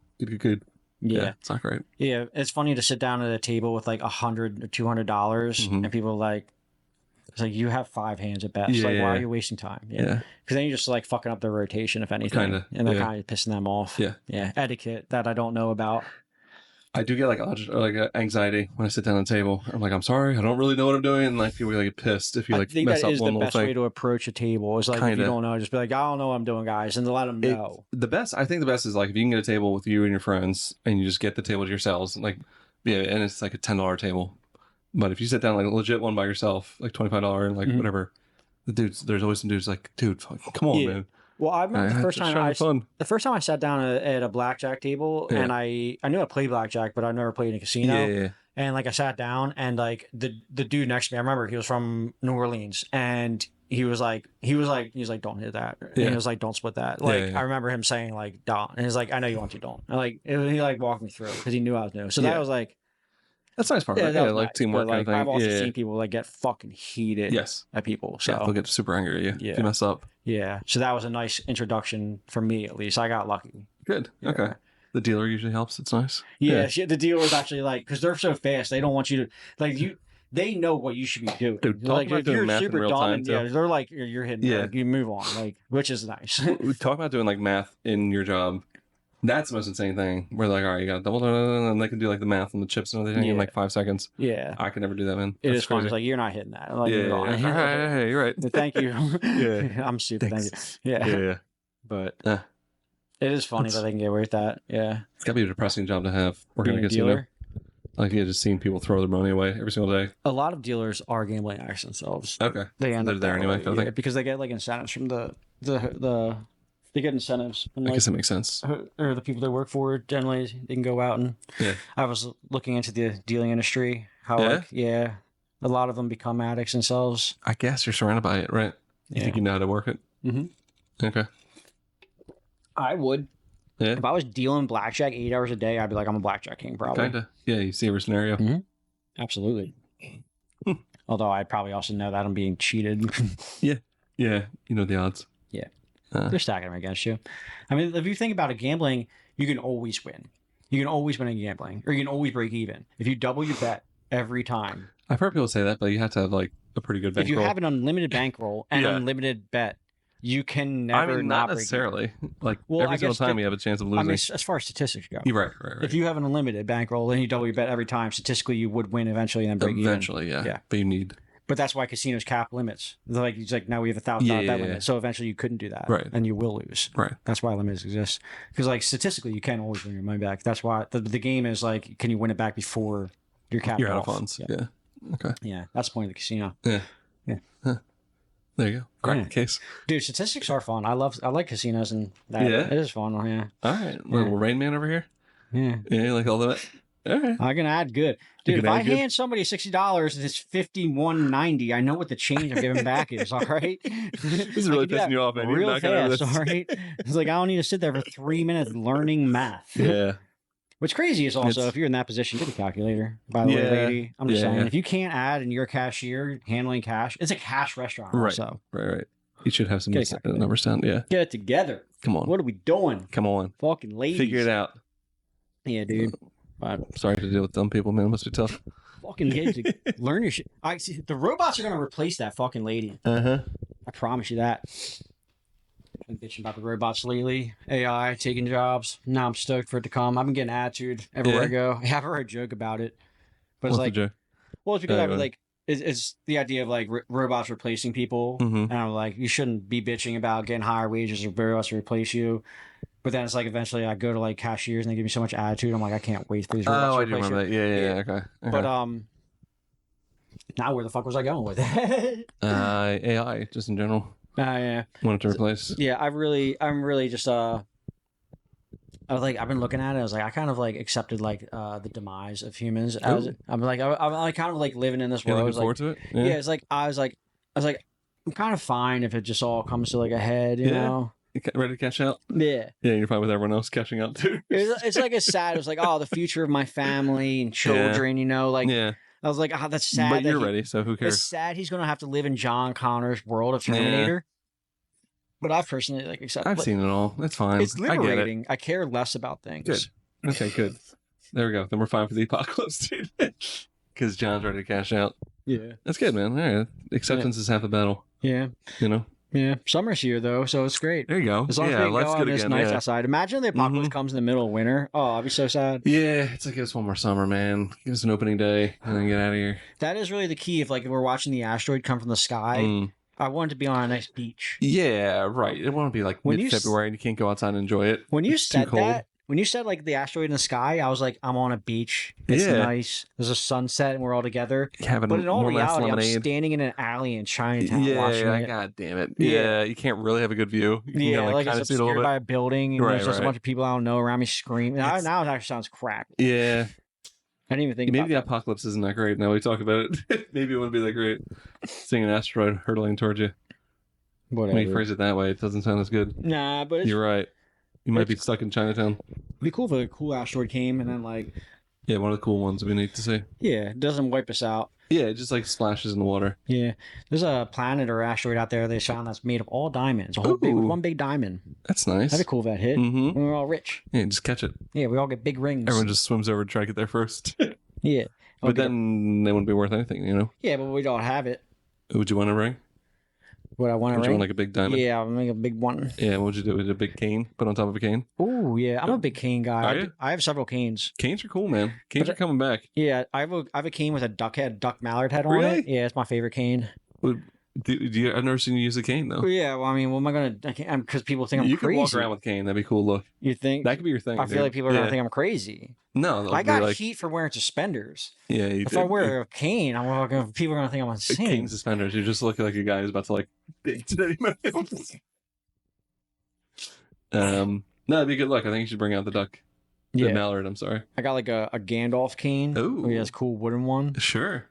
Yeah. It's not great. Yeah. It's funny to sit down at a table with $100 or $200 and people it's you have 5 hands at best. Why are you wasting time? Yeah. Because then you're just fucking up their rotation, if anything. Kinda. And they're kind of pissing them off. Yeah. Yeah. Etiquette that I don't know about. I do get like anxiety when I sit down at the table. I'm like, I'm sorry, I don't really know what I'm doing, and like people get pissed if you like mess up one little thing. I think that is the best way to approach a table. Is like, if you don't know, just be like, I don't know what I'm doing, guys, and to let them know. I think the best is like if you can get a table with you and your friends, and you just get the table to yourselves, like and it's like a $10 table. But if you sit down like a legit one by yourself, like $25 and like whatever, there's always some dudes like, dude, come on, man. Well, I remember the first time I sat down at a blackjack table, and I knew I played blackjack, but I never played in a casino. Yeah. And like I sat down, and like the dude next to me, I remember he was from New Orleans, and he was like, don't hit that. And he was like, don't split that. Like I remember him saying like, don't. And he's like, I know you want to, don't. And like he like walked me through because he knew I was new. So that was like. That's a nice part. Yeah, like nice. Teamwork. But, like, kind of thing. I've also seen people like get fucking heated. At people. So they'll get super angry at you if you mess up. Yeah. So that was a nice introduction for me, at least. I got lucky. Good. Yeah. Okay. The dealer usually helps. It's nice. Yeah. The dealer is actually like, because they're so fast, they don't want you to like you. They know what you should be doing. Dude, like, if you're super dumb, they're like, you're hitting. Yeah. Like, you move on, like, which is nice. We talk about doing like math in your job. That's the most insane thing. We're like, all right, you got to double, and they can do like the math and the chips and everything in like 5 seconds. Yeah. I can never do that, man. It is fun. It's like, you're not hitting that. Like, Hey, you're right. Thank you. I'm stupid. Thanks. Thank you. Yeah. But it is funny that they can get away with that. Yeah. It's got to be a depressing job to have working at a casino. Like, just seeing people throw their money away every single day. A lot of dealers are gambling addicts themselves. Okay. They're there anyway. Because they get like incentives from the they get incentives. And, I guess that makes sense. Or the people they work for, generally, they can go out and... Yeah. I was looking into the dealing industry. How, a lot of them become addicts themselves. I guess you're surrounded by it, right? You think you know how to work it? Mm-hmm. Okay. I would. Yeah. If I was dealing blackjack 8 hours a day, I'd be like, I'm a blackjack king, probably. Kind of. Yeah, you see every scenario. Mm-hmm. Absolutely. Although I'd probably also know that I'm being cheated. Yeah, you know the odds. Yeah. They're stacking them against you. I mean, if you think about it, gambling, you can always win. You can always win in gambling, or you can always break even. If you double your bet every time. I've heard people say that, but you have to have like a pretty good bankroll. If you have an unlimited bankroll and unlimited bet, you can never not necessarily. Like every single time you have a chance of losing. I mean, as far as statistics go. You're right. If you have an unlimited bankroll and you double your bet every time, statistically you would win eventually and then break even. Eventually, yeah. But you need... But that's why casinos cap limits. They're like, it's like, now we have $1,000 bet limit. So eventually you couldn't do that. Right. And you will lose. Right. That's why limits exist. Because like statistically, you can always win your money back. That's why the game is like, can you win it back before you're capped You're out of funds. Yeah. Okay. Yeah. That's the point of the casino. Yeah. Huh. There you go. Crack the case. Dude, statistics are fun. I like casinos and that. Yeah. It is fun. Yeah. All right. Little Rain Man over here. Yeah. Yeah, like all of it. All right. I can add good. Dude, if I hand somebody $60 and it's $51.90, I know what the change I'm giving back is, all right? This is really pissing you off, man. Real fast, all right? It's like, I don't need to sit there for 3 minutes learning math. Yeah. What's crazy is also, if you're in that position, get a calculator, by the way, lady. I'm just saying, if you can't add and you're a cashier handling cash, it's a cash restaurant. Right. Also. Right. You should have some numbers down. Yeah. Get it together. Come on. What are we doing? Come on. Fucking ladies. Figure it out. Yeah, dude. I'm sorry to deal with dumb people, man. It must be tough. Fucking get to learn your shit. I see the robots are gonna replace that fucking lady. I promise you that. I've been bitching about the robots lately. AI taking jobs. Now I'm stoked for it to come. I've been getting attitude everywhere I go. I haven't heard a joke about it, but it's like, well, it's because I was like, it's the idea of like robots replacing people, and I'm like, you shouldn't be bitching about getting higher wages or robots to replace you. But then it's like eventually I go to like cashiers and they give me so much attitude. I'm like, I can't wait for these robots to replace you. I do remember that. Yeah. Okay. But now where the fuck was I going with it? AI, just in general. Yeah. Wanted to replace. Yeah, I'm really just I was like, I've been looking at it. I was like, I kind of like accepted like the demise of humans. I'm kind of like living in this world. Looking forward to it. Yeah. It's like I was like, I'm kind of fine if it just all comes to like a head, you know. Ready to cash out? Yeah. Yeah, you're fine with everyone else cashing out too. It's like a sad. It was like, oh, the future of my family and children. You know, like. Yeah. I was like, oh, that's sad. But you're ready, so who cares? It's sad he's going to have to live in John Connor's world of Terminator. But I've personally like accepted. I've seen it all. That's fine. It's liberating. I care less about things. Good. Okay, good. There we go. Then we're fine for the apocalypse, dude. Because John's ready to cash out. Yeah. That's good, man. All right. Acceptance is half the battle. Yeah. You know? Yeah, summer's here though, so it's great. There you go. As long as we can go on this nice outside. Imagine the apocalypse comes in the middle of winter. Oh, I'd be so sad. Yeah, it's like, give us one more summer, man. Give us an opening day and then get out of here. That is really the key. If we're watching the asteroid come from the sky, I want it to be on a nice beach. Yeah, right. It won't be like mid-February and you can't go outside and enjoy it. When you said that, when you said like the asteroid in the sky, I was like, I'm on a beach. It's nice. There's a sunset and we're all together. But in all reality, I'm standing in an alley in Chinatown watching it. God damn it. Yeah, you can't really have a good view. You can, like it's obscured by a building and there's just a bunch of people I don't know around me screaming. Now it actually sounds crack. Yeah. I didn't even think maybe about the apocalypse isn't that great now we talk about it. Maybe it wouldn't be that great. Seeing an asteroid hurtling towards you. Whatever. When you phrase it that way, it doesn't sound as good. Nah, but you're right. You might be stuck in Chinatown. It'd be cool if a cool asteroid came and then like... Yeah, one of the cool ones would be neat to see. Yeah, it doesn't wipe us out. Yeah, it just like splashes in the water. Yeah. There's a planet or asteroid out there they found that's made of all diamonds. One big diamond. That's nice. That'd be cool if that hit. When we're all rich. Yeah, just catch it. Yeah, we all get big rings. Everyone just swims over to try to get there first. Yeah. But then they wouldn't be worth anything, you know? Yeah, but we don't have it. Would you want a ring? What I want to ring? Would you want like a big diamond? Yeah, I'll make a big one. Yeah, what would you do? With a big cane? Put on top of a cane? Oh, yeah. I'm a big cane guy. I have several canes. Canes are cool, man. Canes are coming back. Yeah, I have a cane with a duck mallard head on it. Yeah, it's my favorite cane. I've never seen you use a cane though. Yeah, well, I mean, what am I gonna? Because people think I'm crazy. You could walk around with a cane. That'd be cool look. You think that could be your thing? I feel like people are gonna think I'm crazy. No, I got heat for wearing suspenders. Yeah, if I wear a cane, people are gonna think I'm insane. Cane suspenders. You're just looking like a guy who's about to like. No, that'd be a good look. I think you should bring out the duck. The mallard. I'm sorry. I got like a Gandalf cane. Oh, he has a cool wooden one. Sure.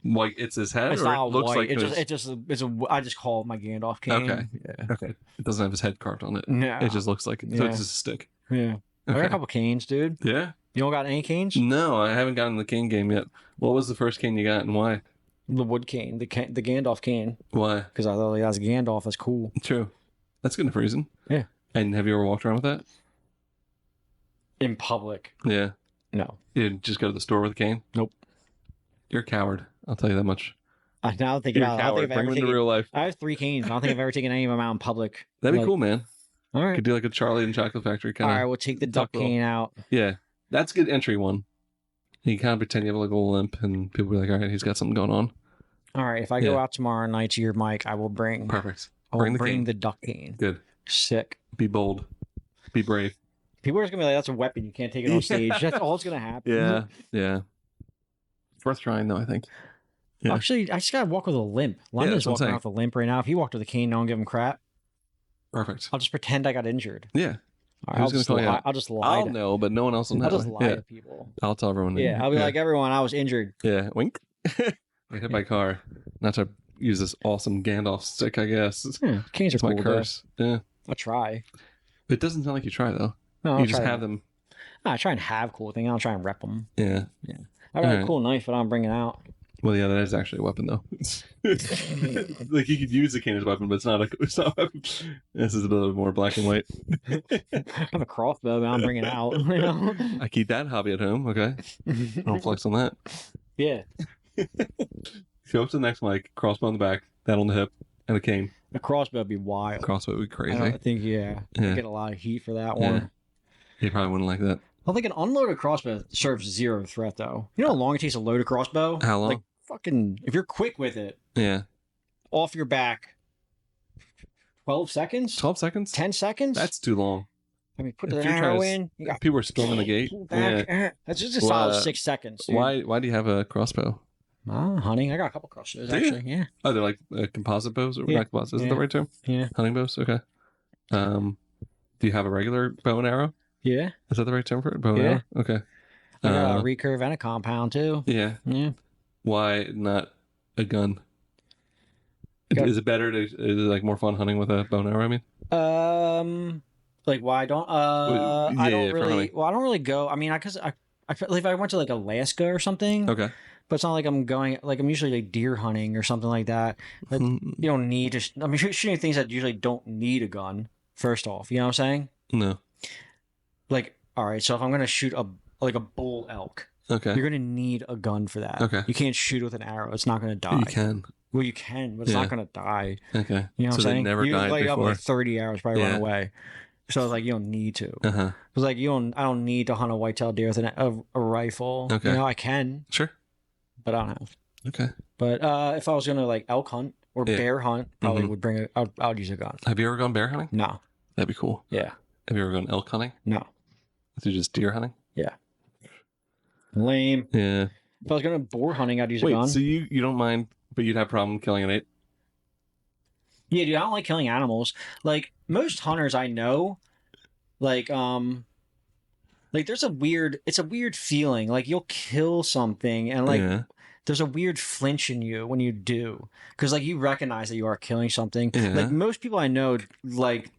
Like it's his head, it's or not it looks white. like I just call it my Gandalf cane. Okay, okay. It doesn't have his head carved on it. No, it just looks like it. So it's just a stick. Yeah, I got a couple canes, dude. Yeah, you don't got any canes? No, I haven't gotten the cane game yet. What was the first cane you got, and why? The wood cane, the Gandalf cane. Why? Because I thought as Gandalf, that's cool. True, that's good enough reason. Yeah. And have you ever walked around with that? In public? Yeah. No. You didn't just go to the store with a cane? Nope. You're a coward. I'll tell you that much. I now think about it. Bring them into real life. I have 3 canes. I don't think I've ever taken any of them out in public. That'd be cool, man. All right. Could do like a Charlie and Chocolate Factory kind of. All right, we'll take the duck cane out. Yeah, that's a good entry one. You kind of pretend you have like a little limp, and people be like, "All right, he's got something going on." All right, if I go out tomorrow night to your mic, I will bring. Perfect. Bring the duck cane. Good. Sick. Be bold. Be brave. People are just gonna be like, "That's a weapon. You can't take it on stage." That's all that's gonna happen. Yeah, yeah. It's worth trying, though. I think. Yeah. Actually, I just gotta walk with a limp. London's walking around with a limp right now. If he walked with a cane, no one give him crap. Perfect. I'll just pretend I got injured. Yeah. Right, I'll just lie. I'll know, but no one else will know. I'll just lie to people. I'll tell everyone. Yeah, I'll be like, everyone, I was injured. Yeah, wink. I hit my car. Not to use this awesome Gandalf stick, I guess. Canes are cool. My curse. Though. Yeah. I'll try. It doesn't sound like you try, though. No, you just have them. No, I try and have cool things. I don't try and rep them. Yeah. Yeah. I got a cool knife, but I don't bring it out. Well, yeah, that is actually a weapon, though. Like, you could use the cane as a weapon, but it's not a weapon. This is a little bit more black and white. I have a crossbow, but I don't bring it out. You know? I keep that hobby at home, okay? I don't flex on that. Yeah. Go up to the next mic, crossbow on the back, that on the hip, and a cane. A crossbow would be wild. Crossbow would be crazy. I think, I'd get a lot of heat for that one. You probably wouldn't like that. I think an unloaded crossbow serves 0 threat, though. You know how long it takes to load a crossbow? How long? Like, fucking, if you're quick with it. Yeah. Off your back. 12 seconds? 12 seconds? 10 seconds? That's too long. I mean, put the arrow in. People are storming the gate. Yeah. That's just a solid 6 seconds. Dude. Why do you have a crossbow? Hunting. I got a couple crossbows, actually. Yeah. Oh, they're like composite bows? Or not composite. Is that the right term? Yeah. Hunting bows? Okay. Do you have a regular bow and arrow? Yeah. Is that the right term for it? Bow and arrow? Okay. I got a recurve and a compound, too. Yeah. Yeah. Why not a gun? Is it better is it like more fun hunting with a bow and arrow, I mean? Like why don't I don't really I don't really go. I mean, because I feel like if I went to like Alaska or something. Okay. But it's not like I'm going, like I'm usually like deer hunting or something like that. Like, you don't need to, I mean, shooting things that usually don't need a gun, first off. You know what I'm saying? No. Like, all right, so if I'm going to shoot a bull elk, okay, you're going to need a gun for that. Okay. You can't shoot with an arrow. It's not going to die. You can. Well, you can, but it's not going to die. Okay. You know what I'm saying? Never you died like before. up like 30 hours, probably run away. So it's like you don't need to. It's like I don't need to hunt a white-tailed deer with a rifle. Okay. You know, I can. Sure. But I don't have. Okay. But if I was gonna like elk hunt or bear hunt, probably would bring I would use a gun. Have you ever gone bear hunting? No. That'd be cool. Yeah. Have you ever gone elk hunting? No. So just deer hunting? Yeah. Lame. Yeah. If I was going boar hunting, I'd use a gun. So you don't mind, but you'd have a problem killing an 8? Yeah, dude, I don't like killing animals. Like most hunters I know, like there's it's a weird feeling. Like you'll kill something and like there's a weird flinch in you when you do, because like you recognize that you are killing something. Like most people I know like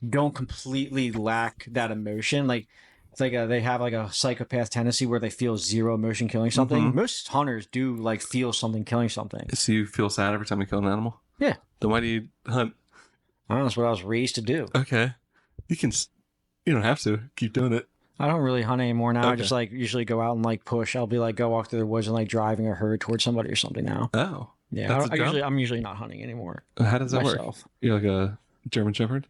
don't completely lack that emotion. Like it's like they have like a psychopath tendency where they feel zero emotion killing something. Most hunters do like feel something killing something. So you feel sad every time you kill an animal? Yeah. Then why do you hunt? I don't know. That's what I was raised to do. Okay. You don't have to keep doing it. I don't really hunt anymore now. I just like usually go out and like push. I'll be like go walk through the woods and like driving a herd towards somebody or something now. Oh. Yeah. I'm usually not hunting anymore. How does that work? You're like a German Shepherd?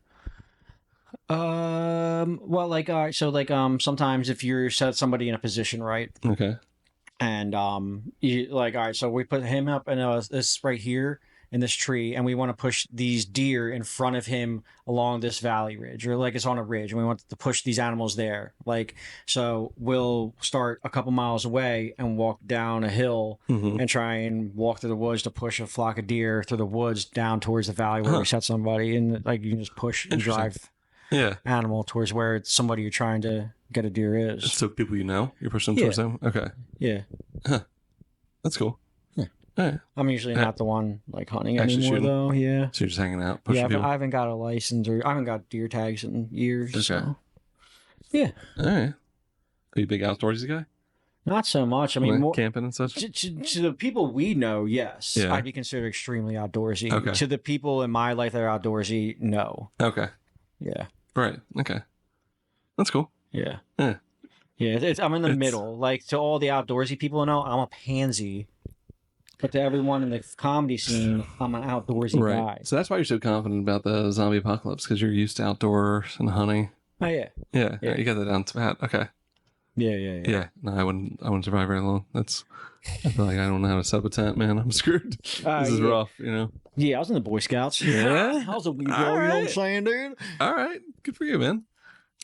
Well, like, so like, sometimes if you're set somebody in a position, right? Okay. And, you like, all right, so we put him up and this right here in this tree, and we want to push these deer in front of him along this valley ridge, or like it's on a ridge, and we want to push these animals there. Like, so we'll start a couple miles away and walk down a hill and try and walk through the woods to push a flock of deer through the woods down towards the valley where we set somebody, and like you can just push and drive animal towards where it's somebody you're trying to get a deer is. So people you're pushing them towards them? Okay. Yeah. Huh. That's cool. Yeah. Right. I'm usually not the one like hunting anymore though. Yeah. So you're just hanging out, pushing people? I haven't got a license or I haven't got deer tags in years. Okay. So. Yeah. All right. Are you a big outdoorsy guy? Not so much. I mean, more camping and such. To the people we know, yes, I'd be considered extremely outdoorsy. Okay. To the people in my life that are outdoorsy, no. Okay. Yeah. Right. Okay. That's cool. Yeah. Yeah. I'm in the middle. Like to all the outdoorsy people know, I'm a pansy. But to everyone in the comedy scene, I'm an outdoorsy guy. So that's why you're so confident about the zombie apocalypse, because you're used to outdoors and hunting. Oh yeah. Yeah. You got that down to pat. Okay. Yeah. No, I wouldn't survive very long. I feel like I don't know how to set up a tent, man. I'm screwed. This is rough, Yeah, I was in the Boy Scouts. Yeah. I was a wee blow, you know what I'm saying, dude? All right. Good for you, man.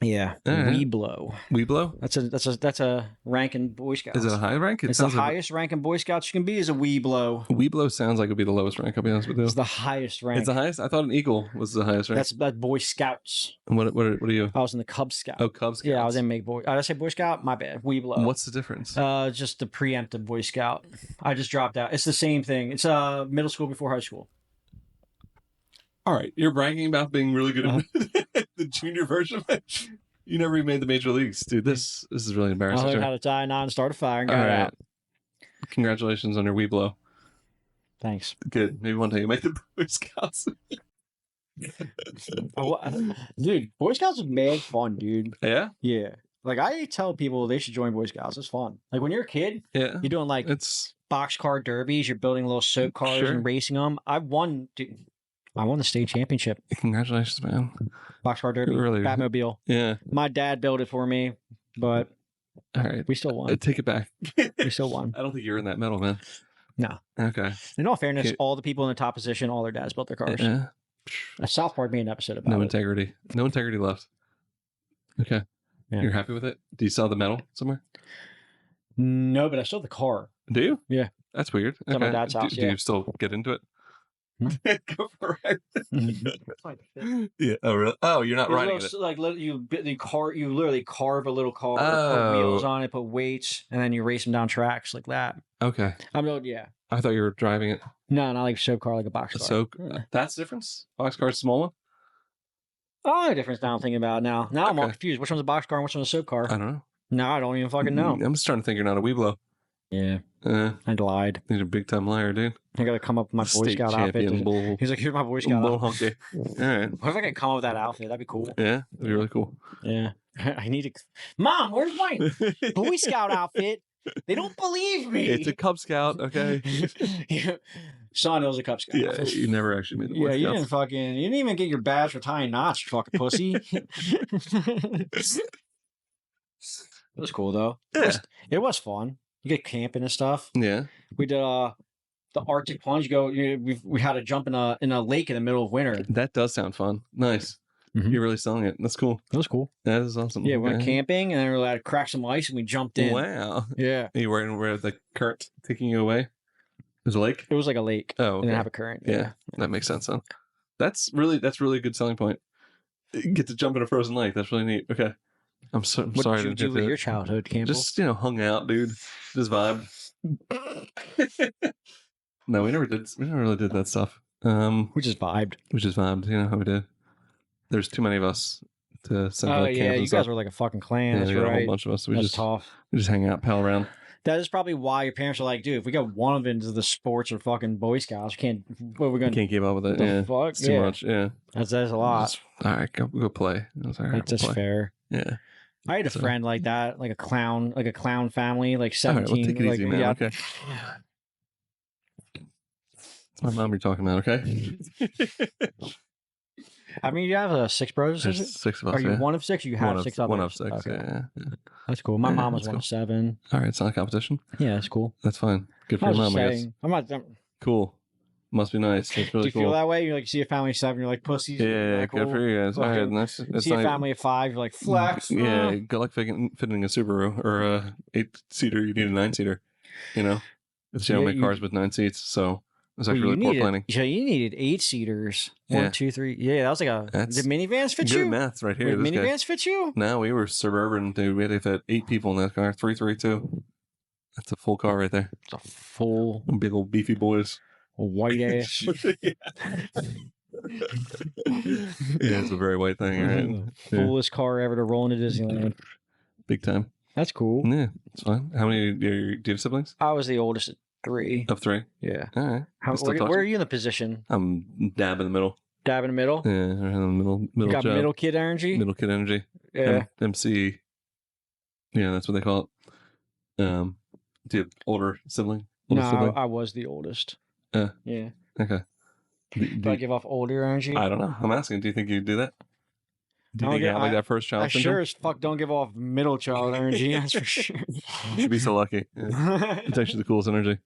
Yeah. Wee blow. Wee blow? That's a rank in Boy Scouts. Is it a high rank? It's the highest rank in Boy Scouts you can be is a wee blow. Wee blow sounds like it would be the lowest rank, I'll be honest with you. It's the highest rank. It's the highest? I thought an eagle was the highest rank. That's Boy Scouts. And what are you? I was in the Cub Scout. Oh, Cub Scouts. Yeah, I was in Did I say Boy Scout? My bad. Wee blow. What's the difference? Just the preemptive Boy Scout. I just dropped out. It's the same thing. It's middle school before high school. All right. You're bragging about being really good at the junior version of it. You never even made the major leagues, dude. This is really embarrassing. I learned how to tie a knot and start a fire and got out. Congratulations on your wee blow. Thanks. Good. Maybe one day you make the Boy Scouts. Dude, Boy Scouts is mad fun, dude. Yeah? Yeah. Like, I tell people they should join Boy Scouts. It's fun. Like, when you're a kid, you're doing, like, boxcar derbies. You're building little soap cars and racing them. I won the state championship. Congratulations, man. Boxcar derby. Really? Batmobile. Yeah. My dad built it for me, but all right, we still won. Take it back. We still won. I don't think you're in that medal, man. No. Okay. In all fairness, all the people in the top position, all their dads built their cars. Yeah. A South Park made an episode about No integrity. No integrity left. Okay. Yeah. You're happy with it? Do you still have the medal somewhere? No, but I still have the car. Do you? Yeah. That's weird. It's at my dad's house. Do you still get into it? Go for it. Yeah. Oh, really? Oh, you're not riding it. Like you literally carve a little car, put wheels on it, put weights, and then you race them down tracks like that. Okay. Yeah. I thought you were driving it. No, not like a soap car, like a box car. So that's the difference. Box car is small one. Oh, the difference. Now I'm thinking about it now. Now I'm all confused. Which one's a box car and which one's a soap car? I don't know. No, I don't even fucking know. I'm just trying to think. You're not a weeblo. Yeah. I lied. You're a big time liar, dude. I gotta come up with my Boy Scout outfit. He's like, here's my Boy Scout outfit. All right. What if I could come up with that outfit? That'd be cool. Yeah, that'd be really cool. Yeah. I need to. Mom, where's my Boy Scout outfit? They don't believe me. It's a Cub Scout, okay? Son, it was a Cub Scout. Yeah, you never actually made the Boy Yeah, Scouts. you didn't even get your badge for tying knots, you fucking pussy. It was cool though. Yeah. It was fun. You get camping and stuff. Yeah. We did the Arctic plunge. We had to jump in a lake in the middle of winter. That does sound fun. Nice. Mm-hmm. You're really selling it. That's cool. It was cool. That is awesome. Yeah, we went camping and then we had to crack some ice and we jumped in. Wow. Yeah. You were where the current taking you away? It was a lake? It was like a lake. Oh, okay. And then have a current. Yeah. That makes sense, huh? That's really a good selling point. You get to jump in a frozen lake. That's really neat. Okay. I'm sorry. What did you do with your childhood, Campbell? Just, hung out, dude. Just vibe. No, we never really did that stuff. We just vibed. You know how we did. There's too many of us to send Oh, like yeah, camps you guys were like a fucking clan. Yeah, That's we got right. a whole bunch of us. That's tough. We just hang out, pal around. That is probably why your parents are like, dude, if we got one of it into the sports or fucking Boy Scouts, what are we going to Can't keep up with it. The Yeah. fuck? It's too much. Yeah. That's a lot. All right, go play. I was like, all right, That's just play. fair. Yeah. I had a friend like that, like a clown family, like 17. All right, we'll take it easy, man. Yeah. Okay. It's my mom you're talking about, okay? I mean, you have 6 brothers, is it? There's 6 of us. Are you yeah. one of 6 or you have 6 others? One of 6, Okay. yeah. That's cool. My Yeah, mom was that's one cool. of 7. All right, it's not a competition. Yeah, that's cool. That's fine. Good for I your was mom, just I guess. saying, I'm not. Cool. Must be nice. That's Do really you cool. feel that way? You like see a family of 7, you're like pussies. Yeah, Like, good cool. for you guys. All right, Fucking- that's See a family of 5, you're like flex. Yeah, good luck fitting a Subaru or a 8-seater. You need a 9-seater. You know, it's they don't make cars with 9 seats, so it's actually really poor planning. Yeah, you needed 8-seaters. Yeah. 1, 2, 3. Yeah, that was like That's did minivans fit Good you? maths right here. Wait, This guy. minivans fit you? No, we were suburban, dude. We had to fit 8 people in that car. 332. That's a full car right there. It's a full Big old beefy boys. white ass. Yeah, it's a very white thing, right? Fullest car ever to roll into Disneyland. Big time. That's cool. Yeah, it's fine. How many do you have siblings? I was the oldest at 3. Of 3. Yeah. All right. Where are you in the position? I'm dab in the middle. Dab in the middle? Yeah, right in the middle You got job. middle kid energy? Middle kid energy. Yeah. MC. Yeah, that's what they call it. Do you have older sibling? No, Sibling? I was the oldest. Yeah. Okay. Do I give off older energy? I don't know. I'm asking. Do you think you do that? Do you I think you have like that first child I syndrome? sure as fuck don't give off middle child energy. That's for sure. You should be so lucky. Yeah. It's actually the coolest energy.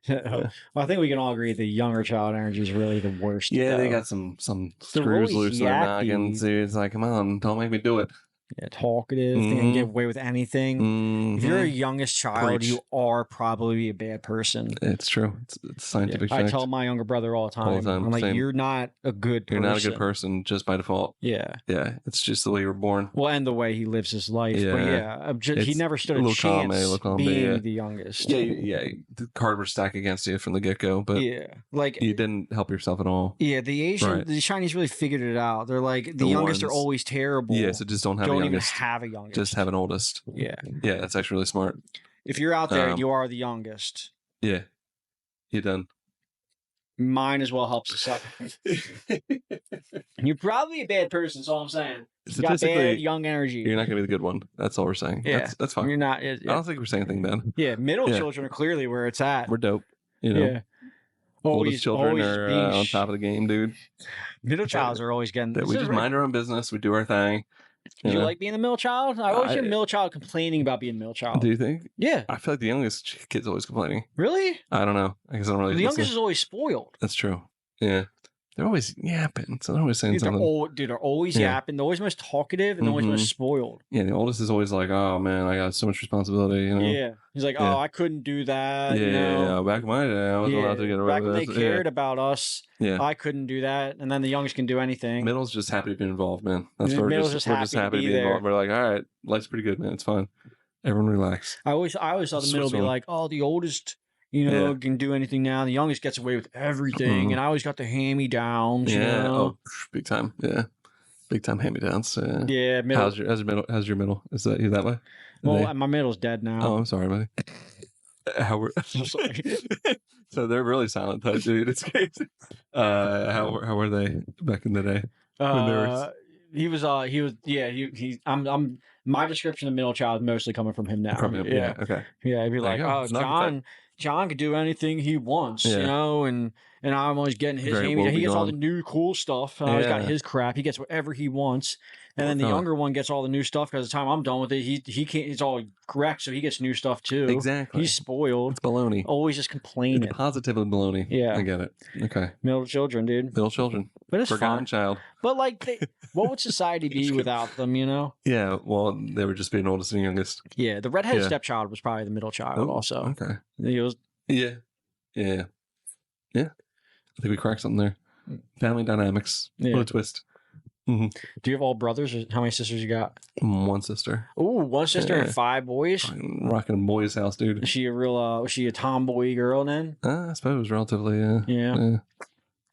Well, I think we can all agree the younger child energy is really the worst. Yeah, they though. got some They're screws really loose in their yappy. noggins. Dude. It's like, come on, don't make me do it. Yeah, talkative. They can get away with anything. If you're a youngest child, Preach. you are probably a bad person. It's true. It's scientific I fact. tell my younger brother all the time. All the time, I'm like, same. you're not a good person. You're not a good person just by default. Yeah. Yeah, it's just the way you were born. Well, and the way he lives his life. But Yeah. he It's never stood a a little column A, chance little column B, being yeah. the youngest. Yeah. The card was stacked against you from the get go, but Yeah. Like, you didn't help yourself at all. yeah, Right. the Chinese really figured it out. They're like, the The youngest are ones- always terrible. Yeah, so just don't have Don't a even youngest. have a youngest. Just have an oldest. Yeah. Yeah, that's actually really smart. If you're out there, Um, you are the youngest. Yeah, you done. Mine as well helps us out. You're probably a bad person, that's all I'm saying. You got bad Statistically, young energy. you're not gonna be the good one. That's all we're saying. Yeah. That's fine. You're not. I don't think we're saying anything bad. Yeah, middle Yeah. children are clearly where it's at. We're dope. You know, Yeah. oldest children always are being on top of the game, dude. Middle childs are always getting. That we This is just right. mind our own business. We do our thing. Do you know? like being a middle child? I always hear I- middle child complaining about being middle child. Do you think? Yeah. I feel like the youngest kid's always complaining. Really? I don't know. I guess I don't really. The listen. youngest is always spoiled. That's true. Yeah, they're always yapping. So they're always saying Dude, something. they're always Yeah. yapping. They're always most talkative and they're always Mhm. most spoiled. Yeah, the oldest is always like, "Oh man, I got so much responsibility." You know. Yeah. He's like, Yeah. oh, I couldn't do that. Yeah, you know? back in my day, I wasn't allowed to get away Back when with they that. cared about us, Yeah. I couldn't do that. And then the youngest can do anything. Middle's just happy to be involved, man. That's Yeah, what middle's we're just just happy to be to be involved. there. We're like, all right, life's pretty good, man. It's fine. Everyone relax. I always saw the middle be Switzerland. like, oh, the oldest, can do anything now. The youngest gets away with everything. Mhm. And I always got the hand-me-downs, you Yeah. know? Oh, big time. Yeah. Big time hand-me-downs. Yeah, middle. How's your middle? Is that you that way? Well, my middle's dead now. Oh, I'm sorry, buddy. How were sorry. So they're really silent type, dude. It's crazy. How were they back in the day? when they were- I'm my description of middle child is mostly coming from him now. From him, yeah. Okay. Yeah, he'd be like, oh, John could do anything he wants, you know, and I'm always getting his game. He gets all the new cool stuff, and I always got his crap. He gets whatever he wants. And then the younger one gets all the new stuff because the time I'm done with it, he can't. He's all correct, so he gets new stuff too. Exactly. He's spoiled. It's baloney. Always just complaining. It's positively baloney. Yeah, I get it. Okay. Middle children, dude. Middle children. But it's Forgotten fun. child. But like, what would society be without them? You know? Yeah. Well, they were just being oldest and youngest. Yeah. The redheaded stepchild was probably the middle child. Also. Okay. He was. Yeah. Yeah. Yeah. I think we cracked something there. Family dynamics. Yeah. What a twist. Mm-hmm. Do you have all brothers? Or how many sisters you got? One sister. Ooh, one sister and 5 boys. Rocking a boy's house, dude. Is she a real? Was she a tomboy girl then? I suppose relatively.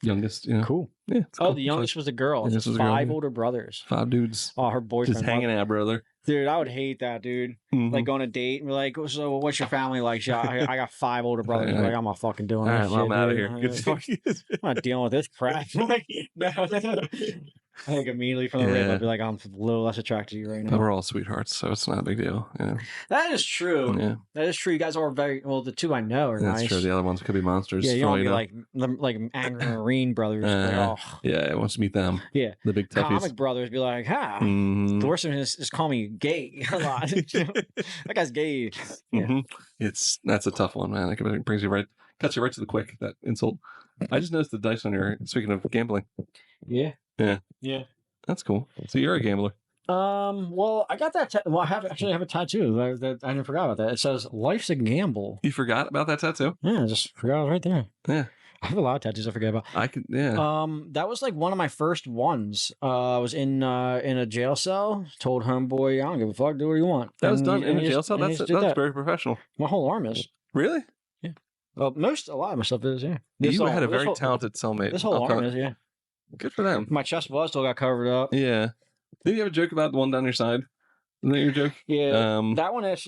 Youngest. Yeah. Cool. Yeah. Cool. The youngest was a girl. There's 5 older brothers. 5 dudes. Oh, her boyfriend. Just hanging out, brother. Dude, I would hate that, dude. Mm-hmm. Like, go on a date and be like, so what's your family like? She, I got 5 older brothers. Like, I'm not fucking doing this shit. I'm out of here. I'm not dealing with this crap. Like, no. I think immediately from the rip, I'd be like, I'm a little less attracted to you right now. But we're all sweethearts, so it's not a big deal. Yeah. That is true. Yeah. That is true. You guys are very, well, the 2 I know are nice. That's true. The other ones could be monsters. Yeah, you don't be like Angry Marine brothers. Yeah, I want to meet them. Yeah. The big toughies. Comic brothers be like, The worst one is call me gay a lot. That guy's gay. Yeah. Mm-hmm. That's a tough one, man. It brings you cuts you right to the quick, that insult. I just noticed the dice on your, speaking of gambling. Yeah. Yeah. Yeah. That's cool. So you're a gambler. Well, I got that. I have a tattoo. I didn't forgot about that. It says "Life's a gamble." You forgot about that tattoo? Yeah, I just forgot it was right there. Yeah. I have a lot of tattoos I forget about. Yeah. That was like one of my first ones. I was in a jail cell. Told homeboy, I don't give a fuck. Do what you want. That was done in a jail cell. That's very professional. My whole arm is. Really? Yeah. Well, a lot of my stuff is. Yeah. You had a very talented cellmate. This whole arm is. Yeah. Good for them. My chest still got covered up. Yeah. Did you have a joke about the one down your side? Isn't that your joke? Yeah. That one that's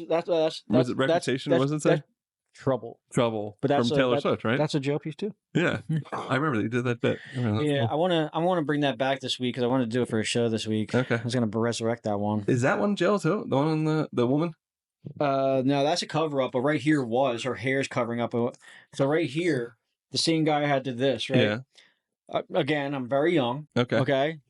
was it Reputation? What was it say? Trouble. But that's from Taylor Swift, right? That's a jail piece too. Yeah. I remember that you did that bit. Yeah, cool. I want to bring that back this week because I want to do it for a show this week. Okay. I was gonna resurrect that one. Is that one jail too? The one on the woman? No, that's a cover up. But right here was her hair's covering up. So right here, the same guy I had did this, right? Yeah. Again, I'm very young. Okay. Okay.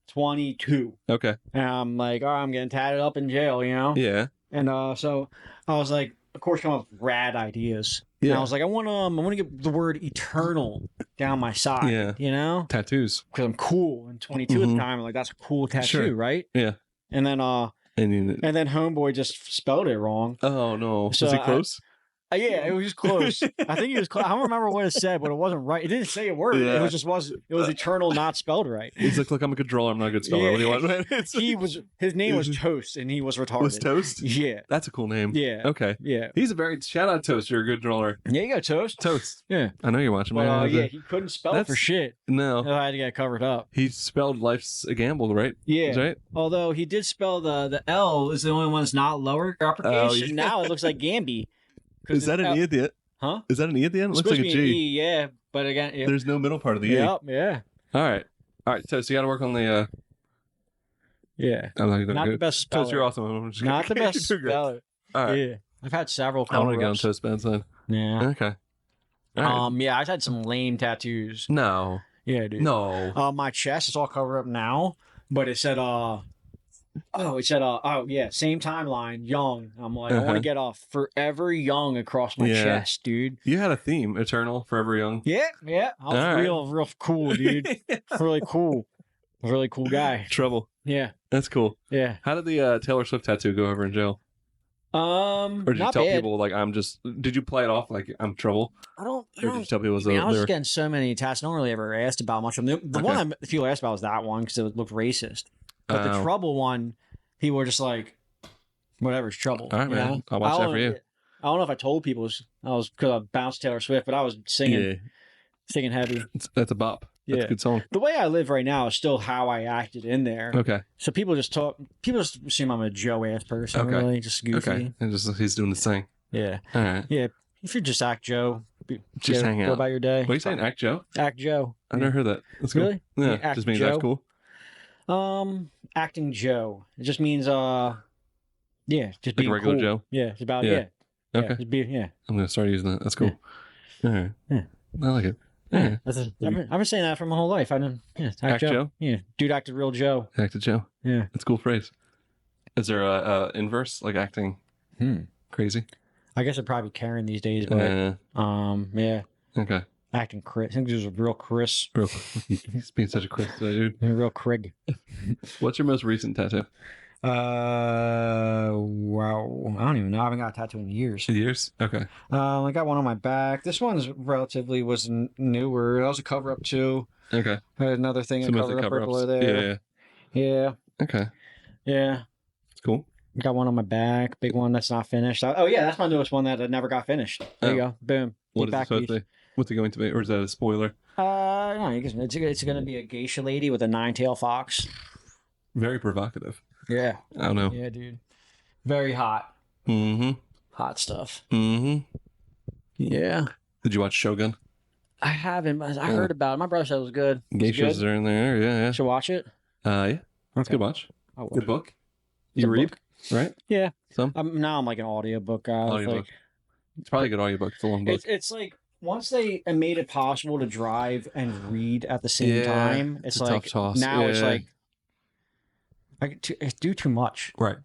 22. Okay. And I'm like, all right, I'm getting tatted up in jail, you know? Yeah. And so I was like, of course, come up with rad ideas. Yeah. And I was like, I want to get the word eternal down my side. Yeah. You know? Tattoos. Because I'm cool. And 22 at the time, I'm like, that's a cool tattoo, right? Yeah. And then then homeboy just spelled it wrong. Oh no. So was it close? Yeah, it was just close. I think it was close. I don't remember what it said, but it wasn't right. It didn't say a word. Yeah. It was eternal, not spelled right. He's like, look, I'm a good drawer. I'm not a good speller. Yeah. What do you want? His name was Toast, and he was retarded. Was Toast? Yeah. That's a cool name. Yeah. Okay. Yeah. He's shout out Toast. You're a good drawer. Yeah, you got Toast. Toast. Yeah. I know you're watching. But, he couldn't spell for shit. No. I had to get covered up. He spelled life's a gamble, right? Yeah. That's right. Although he did spell the L is the only one that's not lower uppercase. Oh, yeah. Now it looks like Gamby. Is that an E at the end? Huh? Is that an E at the end? It looks like a G. E, yeah, but again, there's no middle part of the E. Yep, yeah. All right. So you got to work on the. Yeah. Not the best speller. Toast, you're awesome. Not the best speller. All right. Yeah. I've had several. I want to get on Toast bad side. Yeah. Okay. Right. Yeah, I've had some lame tattoos. No. Yeah, dude. No. My chest is all covered up now, but it said same timeline, young. I'm like, I want to get off forever young across my chest, dude. You had a theme, eternal, forever young. Yeah. I was real cool, dude. Really cool guy. Trouble. Yeah. That's cool. Yeah. How did the Taylor Swift tattoo go over in jail? Or did you tell people like did you play it off like I'm trouble? Or did you tell people I was just getting so many tats. No one really ever asked about much of them. The one that people asked about was that one because it looked racist. But the trouble one, people were just like, whatever's trouble. All right, man. Know? I'll watch that for you. I don't know if I told people I was because I bounced Taylor Swift, but I was singing heavy. That's a bop. That's a good song. The way I live right now is still how I acted in there. Okay. So people just assume I'm a Joe ass person. Okay. Really, just goofy. Okay. And he's doing his thing. Yeah. All right. Yeah. If you just act Joe, just hang out. Go about your day. What are you saying? Act Joe? Act Joe. I've never heard that. That's cool. Really? Yeah. Just means that's cool. Acting Joe. It just means yeah, just Like being a regular cool. Joe? Yeah, it's about Yeah. yeah, Okay. just be yeah. I'm going to start using that. That's cool. All right. Yeah. I like it. Yeah, I've been saying that for my whole life. I didn't. Yeah, act Joe. Yeah, dude acted real Joe. Acted Joe. Yeah, that's a cool phrase. Is there a inverse like acting crazy? I guess it'd probably be Karen these days, but yeah. Okay. Acting Chris. I think this was real Chris. He's being such a Chris today, dude. Real Craig. What's your most recent tattoo? Wow. I don't even know. I haven't got a tattoo in years. Years? Okay. I got one on my back. This one's relatively was newer. That was a cover up too. Okay. Another thing, a cover up below there. Yeah. Okay. Yeah. It's cool. Got one on my back. Big one that's not finished. Oh yeah, that's my newest one that I never got finished. There you go. Boom. What is it supposed to be? What's it going to be? Or is that a spoiler? No, it's going to be a geisha lady with a 9-tailed fox. Very provocative. Yeah. I don't know. Yeah, dude. Very hot. Mm-hmm. Hot stuff. Mm-hmm. Yeah. Did you watch Shogun? I haven't. I heard about it. My brother said it was good. Geishas are in there. Yeah. Should watch it? Yeah. It's a good watch. Good book. You read, right? Yeah. Some? Now I'm like an audiobook guy. Audiobook. It's probably a good audiobook. It's a long book. It's like once they made it possible to drive and read at the same time, it's like tough toss. Now it's like I do too much. Right.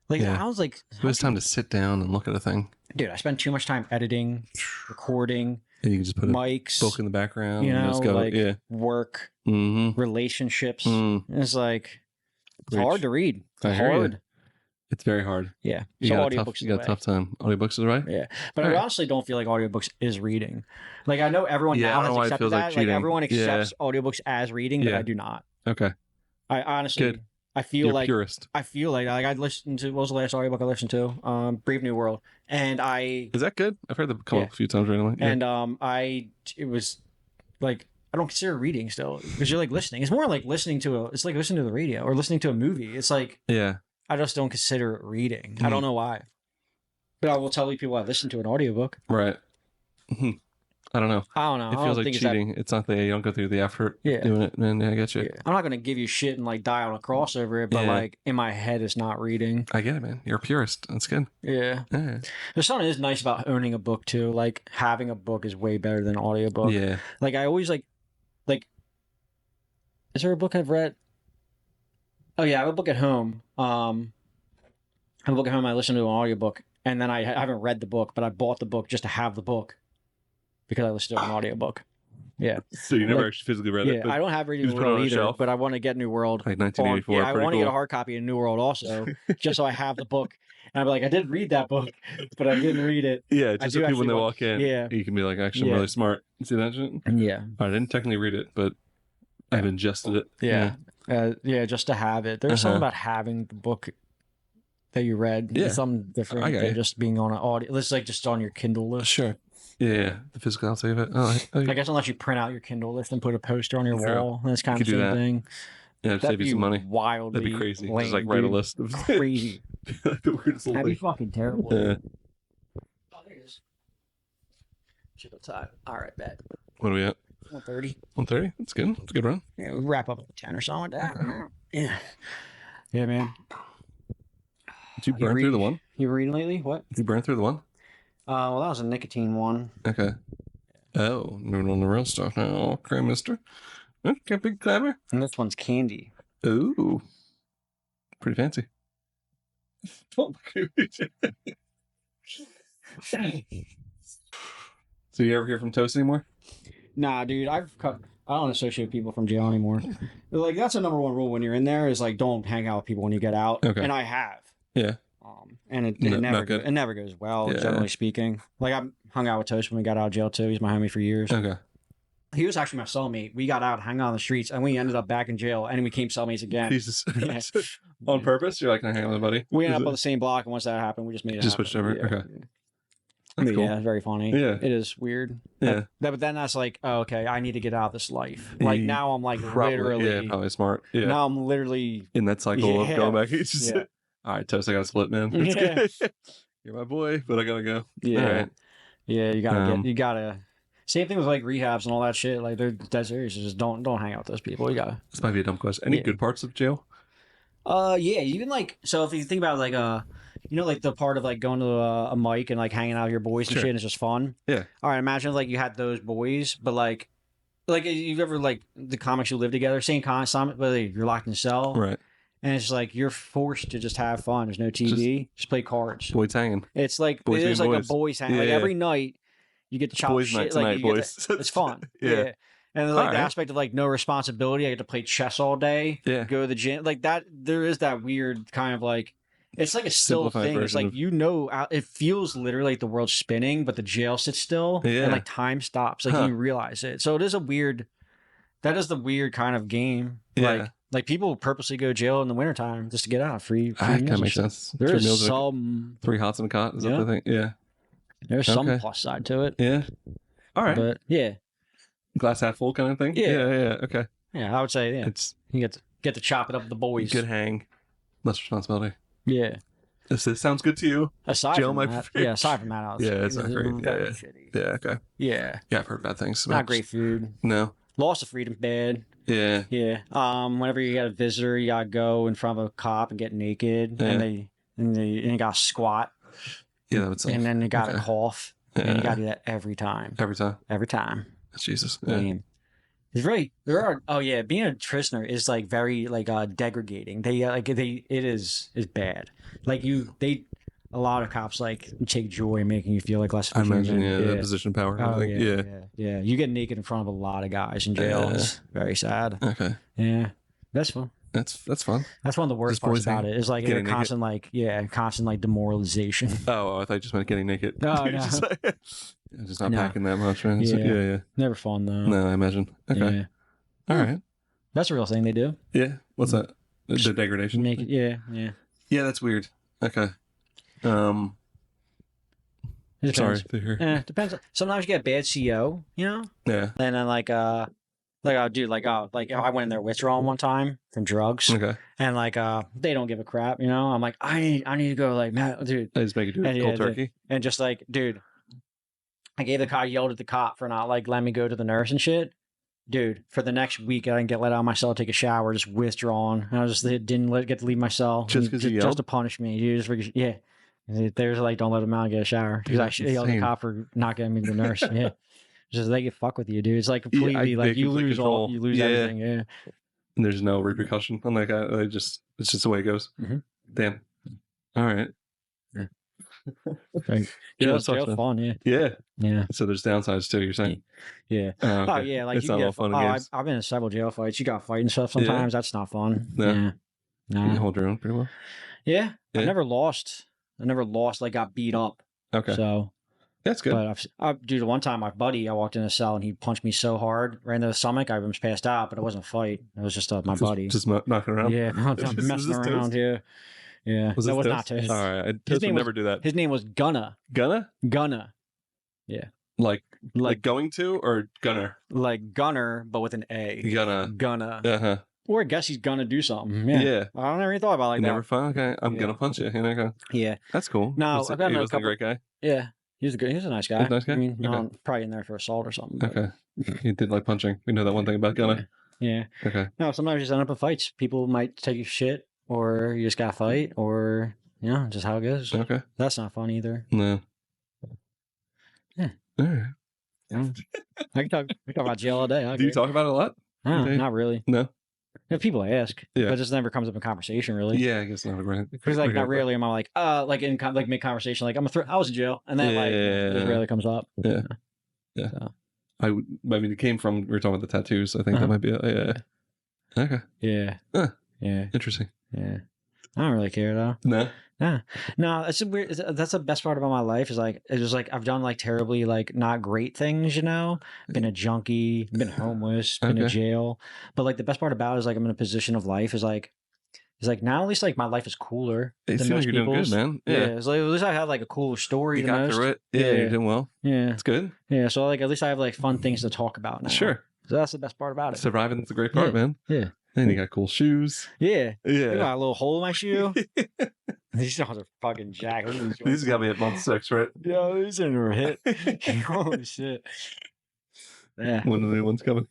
Like I was like, it was time to sit down and look at a thing. Dude, I spend too much time editing, recording. And you can just put mics, a book in the background. You know, and just go, like work, relationships. It's like it's hard to read. It's hard. It's very hard. Yeah. You got a tough time. Audiobooks is right. Yeah. But I honestly don't feel like audiobooks is reading. Like I know everyone now has accepted that. Like everyone accepts audiobooks as reading, but I do not. Okay. I honestly I feel You're like purist. I feel like I listened to what was the last audiobook I listened to? Brave New World. And Is that good? I've heard that come up a few times randomly. Yeah. And it was like I don't consider reading still because you're like listening. It's more like listening to it's like listening to the radio or listening to a movie. It's like I just don't consider it reading. I don't know why. But I will tell you people I listen to an audiobook. Right. I don't know. It feels like cheating. It's not you don't go through the effort doing it. Man, I get you. Yeah. I'm not going to give you shit and like die on a cross over it, but like in my head, it's not reading. I get it, man. You're a purist. That's good. Yeah. There's something that's nice about owning a book too. Like having a book is way better than an audiobook. Yeah. Like I always like, is there a book I've read? Oh yeah, I have a book at home. I have a book at home. I listen to an audiobook, and then I haven't read the book, but I bought the book just to have the book because I listened to an audiobook. Yeah. So you never actually physically read it? Yeah, I don't have Reading New World either, but I want to get New World. Like 1984. I want to get a hard copy of New World also, just so I have the book. And I'm like, I did read that book, but I didn't read it. Yeah, just so people when they walk in, you can be like, actually, I'm really smart. See that shit? Yeah. I didn't technically read it, but I've ingested it. Yeah, just to have it. There's something about having the book that you read. Yeah. Something different than just being on an audio. It's like just on your Kindle list. Sure. Yeah, the physical outside of it. I guess unless you print out your Kindle list and put a poster on your wall. That's kind of the same thing. Yeah, it'd save you some money. Wildly That'd be crazy. Lame, just like write a list of crazy. The weirdest That'd be fucking terrible. Yeah. Oh, there it is. Chip time. All right, bet. What are we at? 1:30. 1:30? That's good. That's a good run. Yeah, we wrap up at 10 or something like that. Yeah. Yeah, man. Did you burn through the one? You reading lately? What? Did you burn through the one? Well, that was a nicotine one. Okay. Oh, moving on the real stuff now. Okay, mister. Okay, big clever. And this one's candy. Ooh. Pretty fancy. So you ever hear from Toast anymore? Nah, dude. I don't associate people from jail anymore. Like, that's a number one rule when you're in there is, like, don't hang out with people when you get out. Okay. And I have. Yeah. And it never goes well, generally speaking. Like, I hung out with Toast when we got out of jail, too. He's my homie for years. Okay. He was actually my cellmate. We got out, hung out on the streets, and we ended up back in jail, and we became cellmates again. Jesus. Yeah. On purpose? You're like, hang out with a buddy? We ended up on the same block, and once that happened, we just made it happen. Switched over? Yeah. Okay. That's cool. Yeah, it's very funny. Yeah. It is weird. Yeah. But then that's like, oh, okay, I need to get out of this life. Like, now I'm like literally. Yeah, probably smart. Yeah. Now I'm literally. In that cycle of going back. It's just, all right, Toast, I got to split, man. It's good. You're my boy, but I got to go. Yeah. All right. Yeah, you gotta Same thing with like rehabs and all that shit. Like they're dead serious. Just don't hang out with those people. You gotta. This might be a dumb question. Any good parts of jail? Yeah, even like so if you think about like like the part of like going to a mic and like hanging out with your boys and shit, and it's just fun. Yeah. All right, imagine like you had those boys, but like you've ever like the comics who live together, same concept, but you're locked in a cell, right? And it's like you're forced to just have fun. There's no TV, just play cards. Boys hanging. It's like boys it is like boys. A boys hang. Like every night you get to chop boys shit. Night Like tonight, boys. It's fun. Yeah. And like the aspect of like no responsibility, I get to play chess all day. Yeah. Go to the gym. Like that, there is that weird kind of like, it's like a still thing. It's like, it feels literally like the world's spinning, but the jail sits still and like time stops. Like you realize it. So it is that is the weird kind of game. Yeah. Like people purposely go to jail in the wintertime just to get out free that kind of makes sense. There is some 3 hots in a cot. Is that the thing? Yeah. There's some plus side to it. Yeah. All right. But yeah. Glass half full kind of thing. Yeah. Okay. Yeah, I would say you get to chop it up with the boys. Good hang, less responsibility. Yeah. This sounds good to you. Aside from that, aside from that, it's not great. Yeah. Okay. Yeah. Yeah, I've heard bad things. Not great food. No. Loss of freedom bad. Yeah. Yeah. Whenever you got a visitor, you gotta go in front of a cop and get naked, and you gotta squat. Yeah, that would suck. And then you gotta cough, and you gotta do that every time. Every time. Jesus. Yeah. It's very being a prisoner is like very like degrading. It is bad. Like a lot of cops like take joy in making you feel like less. I imagine the position of power. Oh, yeah. You get naked in front of a lot of guys in jail. It's very sad. Okay. Yeah, that's fun. That's fun. That's one of the worst parts about it. Is like constant constant demoralization. Oh, I thought you just meant getting naked. No. Just not packing that much, man. Yeah. Never fun though. No, I imagine. Okay. Yeah. All right. That's a real thing they do. Yeah. What's that? The degradation. Make it. Yeah. Yeah, that's weird. Okay. It depends. Sorry to hear. Depends. Sometimes you get a bad CO, Yeah. And then I went in there withdrawing one time from drugs. Okay. And they don't give a crap, I'm like, I need to go, like, man, dude. I just make it do cold turkey. And just like, dude, I yelled at the cop for not like letting me go to the nurse and shit. Dude, for the next week, I didn't get let out of my cell, take a shower, just withdrawn. And I didn't get to leave my cell. Just because you yelled? Just to punish me. Yeah. There's like, don't let him out and get a shower. Because I yelled at the cop for not getting me to the nurse. Yeah. Just they get fuck with you, dude. It's like completely you lose control. You lose everything. Yeah. And there's no repercussion on that guy. It's just the way it goes. Mm-hmm. Damn. All right. Jail's fun, yeah. So there's downsides too. You're saying? Yeah. Oh, okay. Yeah. Like it's not all fun and games. I've been in several jail fights. You got fighting stuff sometimes. That's not fun. No. Yeah. You can hold your own pretty well. Yeah. I never lost. Like got beat up. Okay. So that's good. But dude, one time my buddy, I walked in a cell and he punched me so hard right in the stomach, I was passed out. But it wasn't a fight. It was just my buddy. Just knocking around. Yeah, messing around. Toast? Yeah. Was was not Toast. All right. Toast would never do that. His name was Gunna. Gunna? Yeah. Like going to or Gunner? Like Gunner, but with an A. Gunna. Uh-huh. Or I guess he's gonna do something. Yeah. I never even thought about it like that. Never fun. Okay. I'm gonna punch you. Yeah. That's cool. No, I've got a great guy. Yeah. He's a nice guy. Nice guy? I mean, no, probably in there for assault or something. But... Okay. He did like punching. We know that one thing about Gunna. Yeah. Okay. No, sometimes you just end up in fights. People might take your shit, or you just gotta fight, or just how it goes. Okay. That's not fun either. No. Yeah. All right. I can talk about jail all day. Do you talk about it a lot? No, not really. No. If people ask, but it just never comes up in conversation, really. Yeah, I guess not. Because not rarely am I like in mid conversation, like I was in jail, and then it rarely comes up. Yeah. So. I mean, it came from we were talking about the tattoos. I think that might be it. Yeah. Okay. Yeah. Yeah. Interesting. Yeah. I don't really care though. No, it's weird. That's the best part about my life is I've done like terribly like not great things, been a junkie, been homeless, been in jail. But like the best part about it is like I'm in a position of life is like now at least like my life is cooler. It seems like you're doing good, man. Yeah. It's like, at least I had like a cooler story. You got through it. Yeah, you're doing well. Yeah. It's good. Yeah. So like at least I have like fun things to talk about now. Sure. So that's the best part about it. Surviving is the great part, man. Yeah. And you got cool shoes. Yeah. Yeah. You got a little hole in my shoe. These songs are fucking jacked. These got me at month 6, right? Yo, these are never hit. Holy shit. Yeah. When the new one's coming.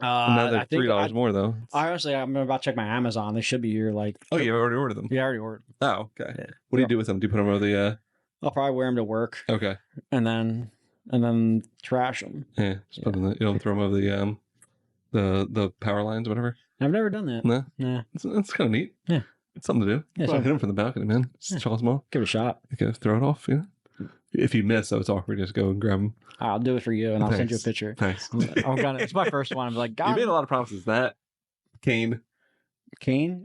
Now they're I think $3 more though. Honestly, I'm about to check my Amazon. They should be here. Like, Oh, you already ordered them? Yeah, I already ordered. Oh, okay. Yeah. What do you do with them? Do you put them over the? I'll probably wear them to work. Okay. And then trash them. Yeah, just put them. You don't throw them over the power lines, whatever. I've never done that. No. Yeah. It's kind of neat. Yeah. It's something to do. Yeah, Hit them from the balcony, man. Just Charles Moore. Give it a shot. You can throw it off. You know? If you miss, so it's awkward. Just go and grab them. I'll do it for you, and I'll send you a picture. Thanks. It's my first one. I'm like, God. You made a lot of promises. That cane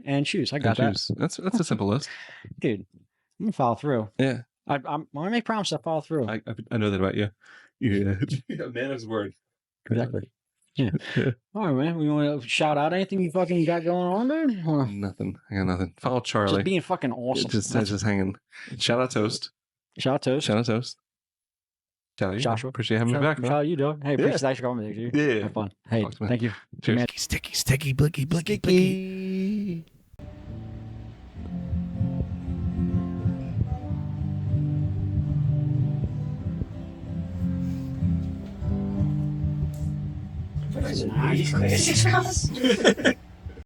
and shoes. I got that. Shoes. That's a simple list, dude. I'm gonna follow through. Yeah. When I make promises, I follow through. I know that about you. You're a man of his word. Exactly. Yeah. All right, man. We want to shout out anything you fucking got going on, dude? Nothing. I got nothing. Follow Charlie. Just being fucking awesome. Just hanging. Shout out Toast. Shout out Toast. Shout out Toast. Shout out Joshua. Appreciate having me back, man. Shout out you, dog. Hey, appreciate thanks for coming there, dude. Yeah. Have fun. Hey, thank you. Cheers. Sticky, blicky, blicky. Nice.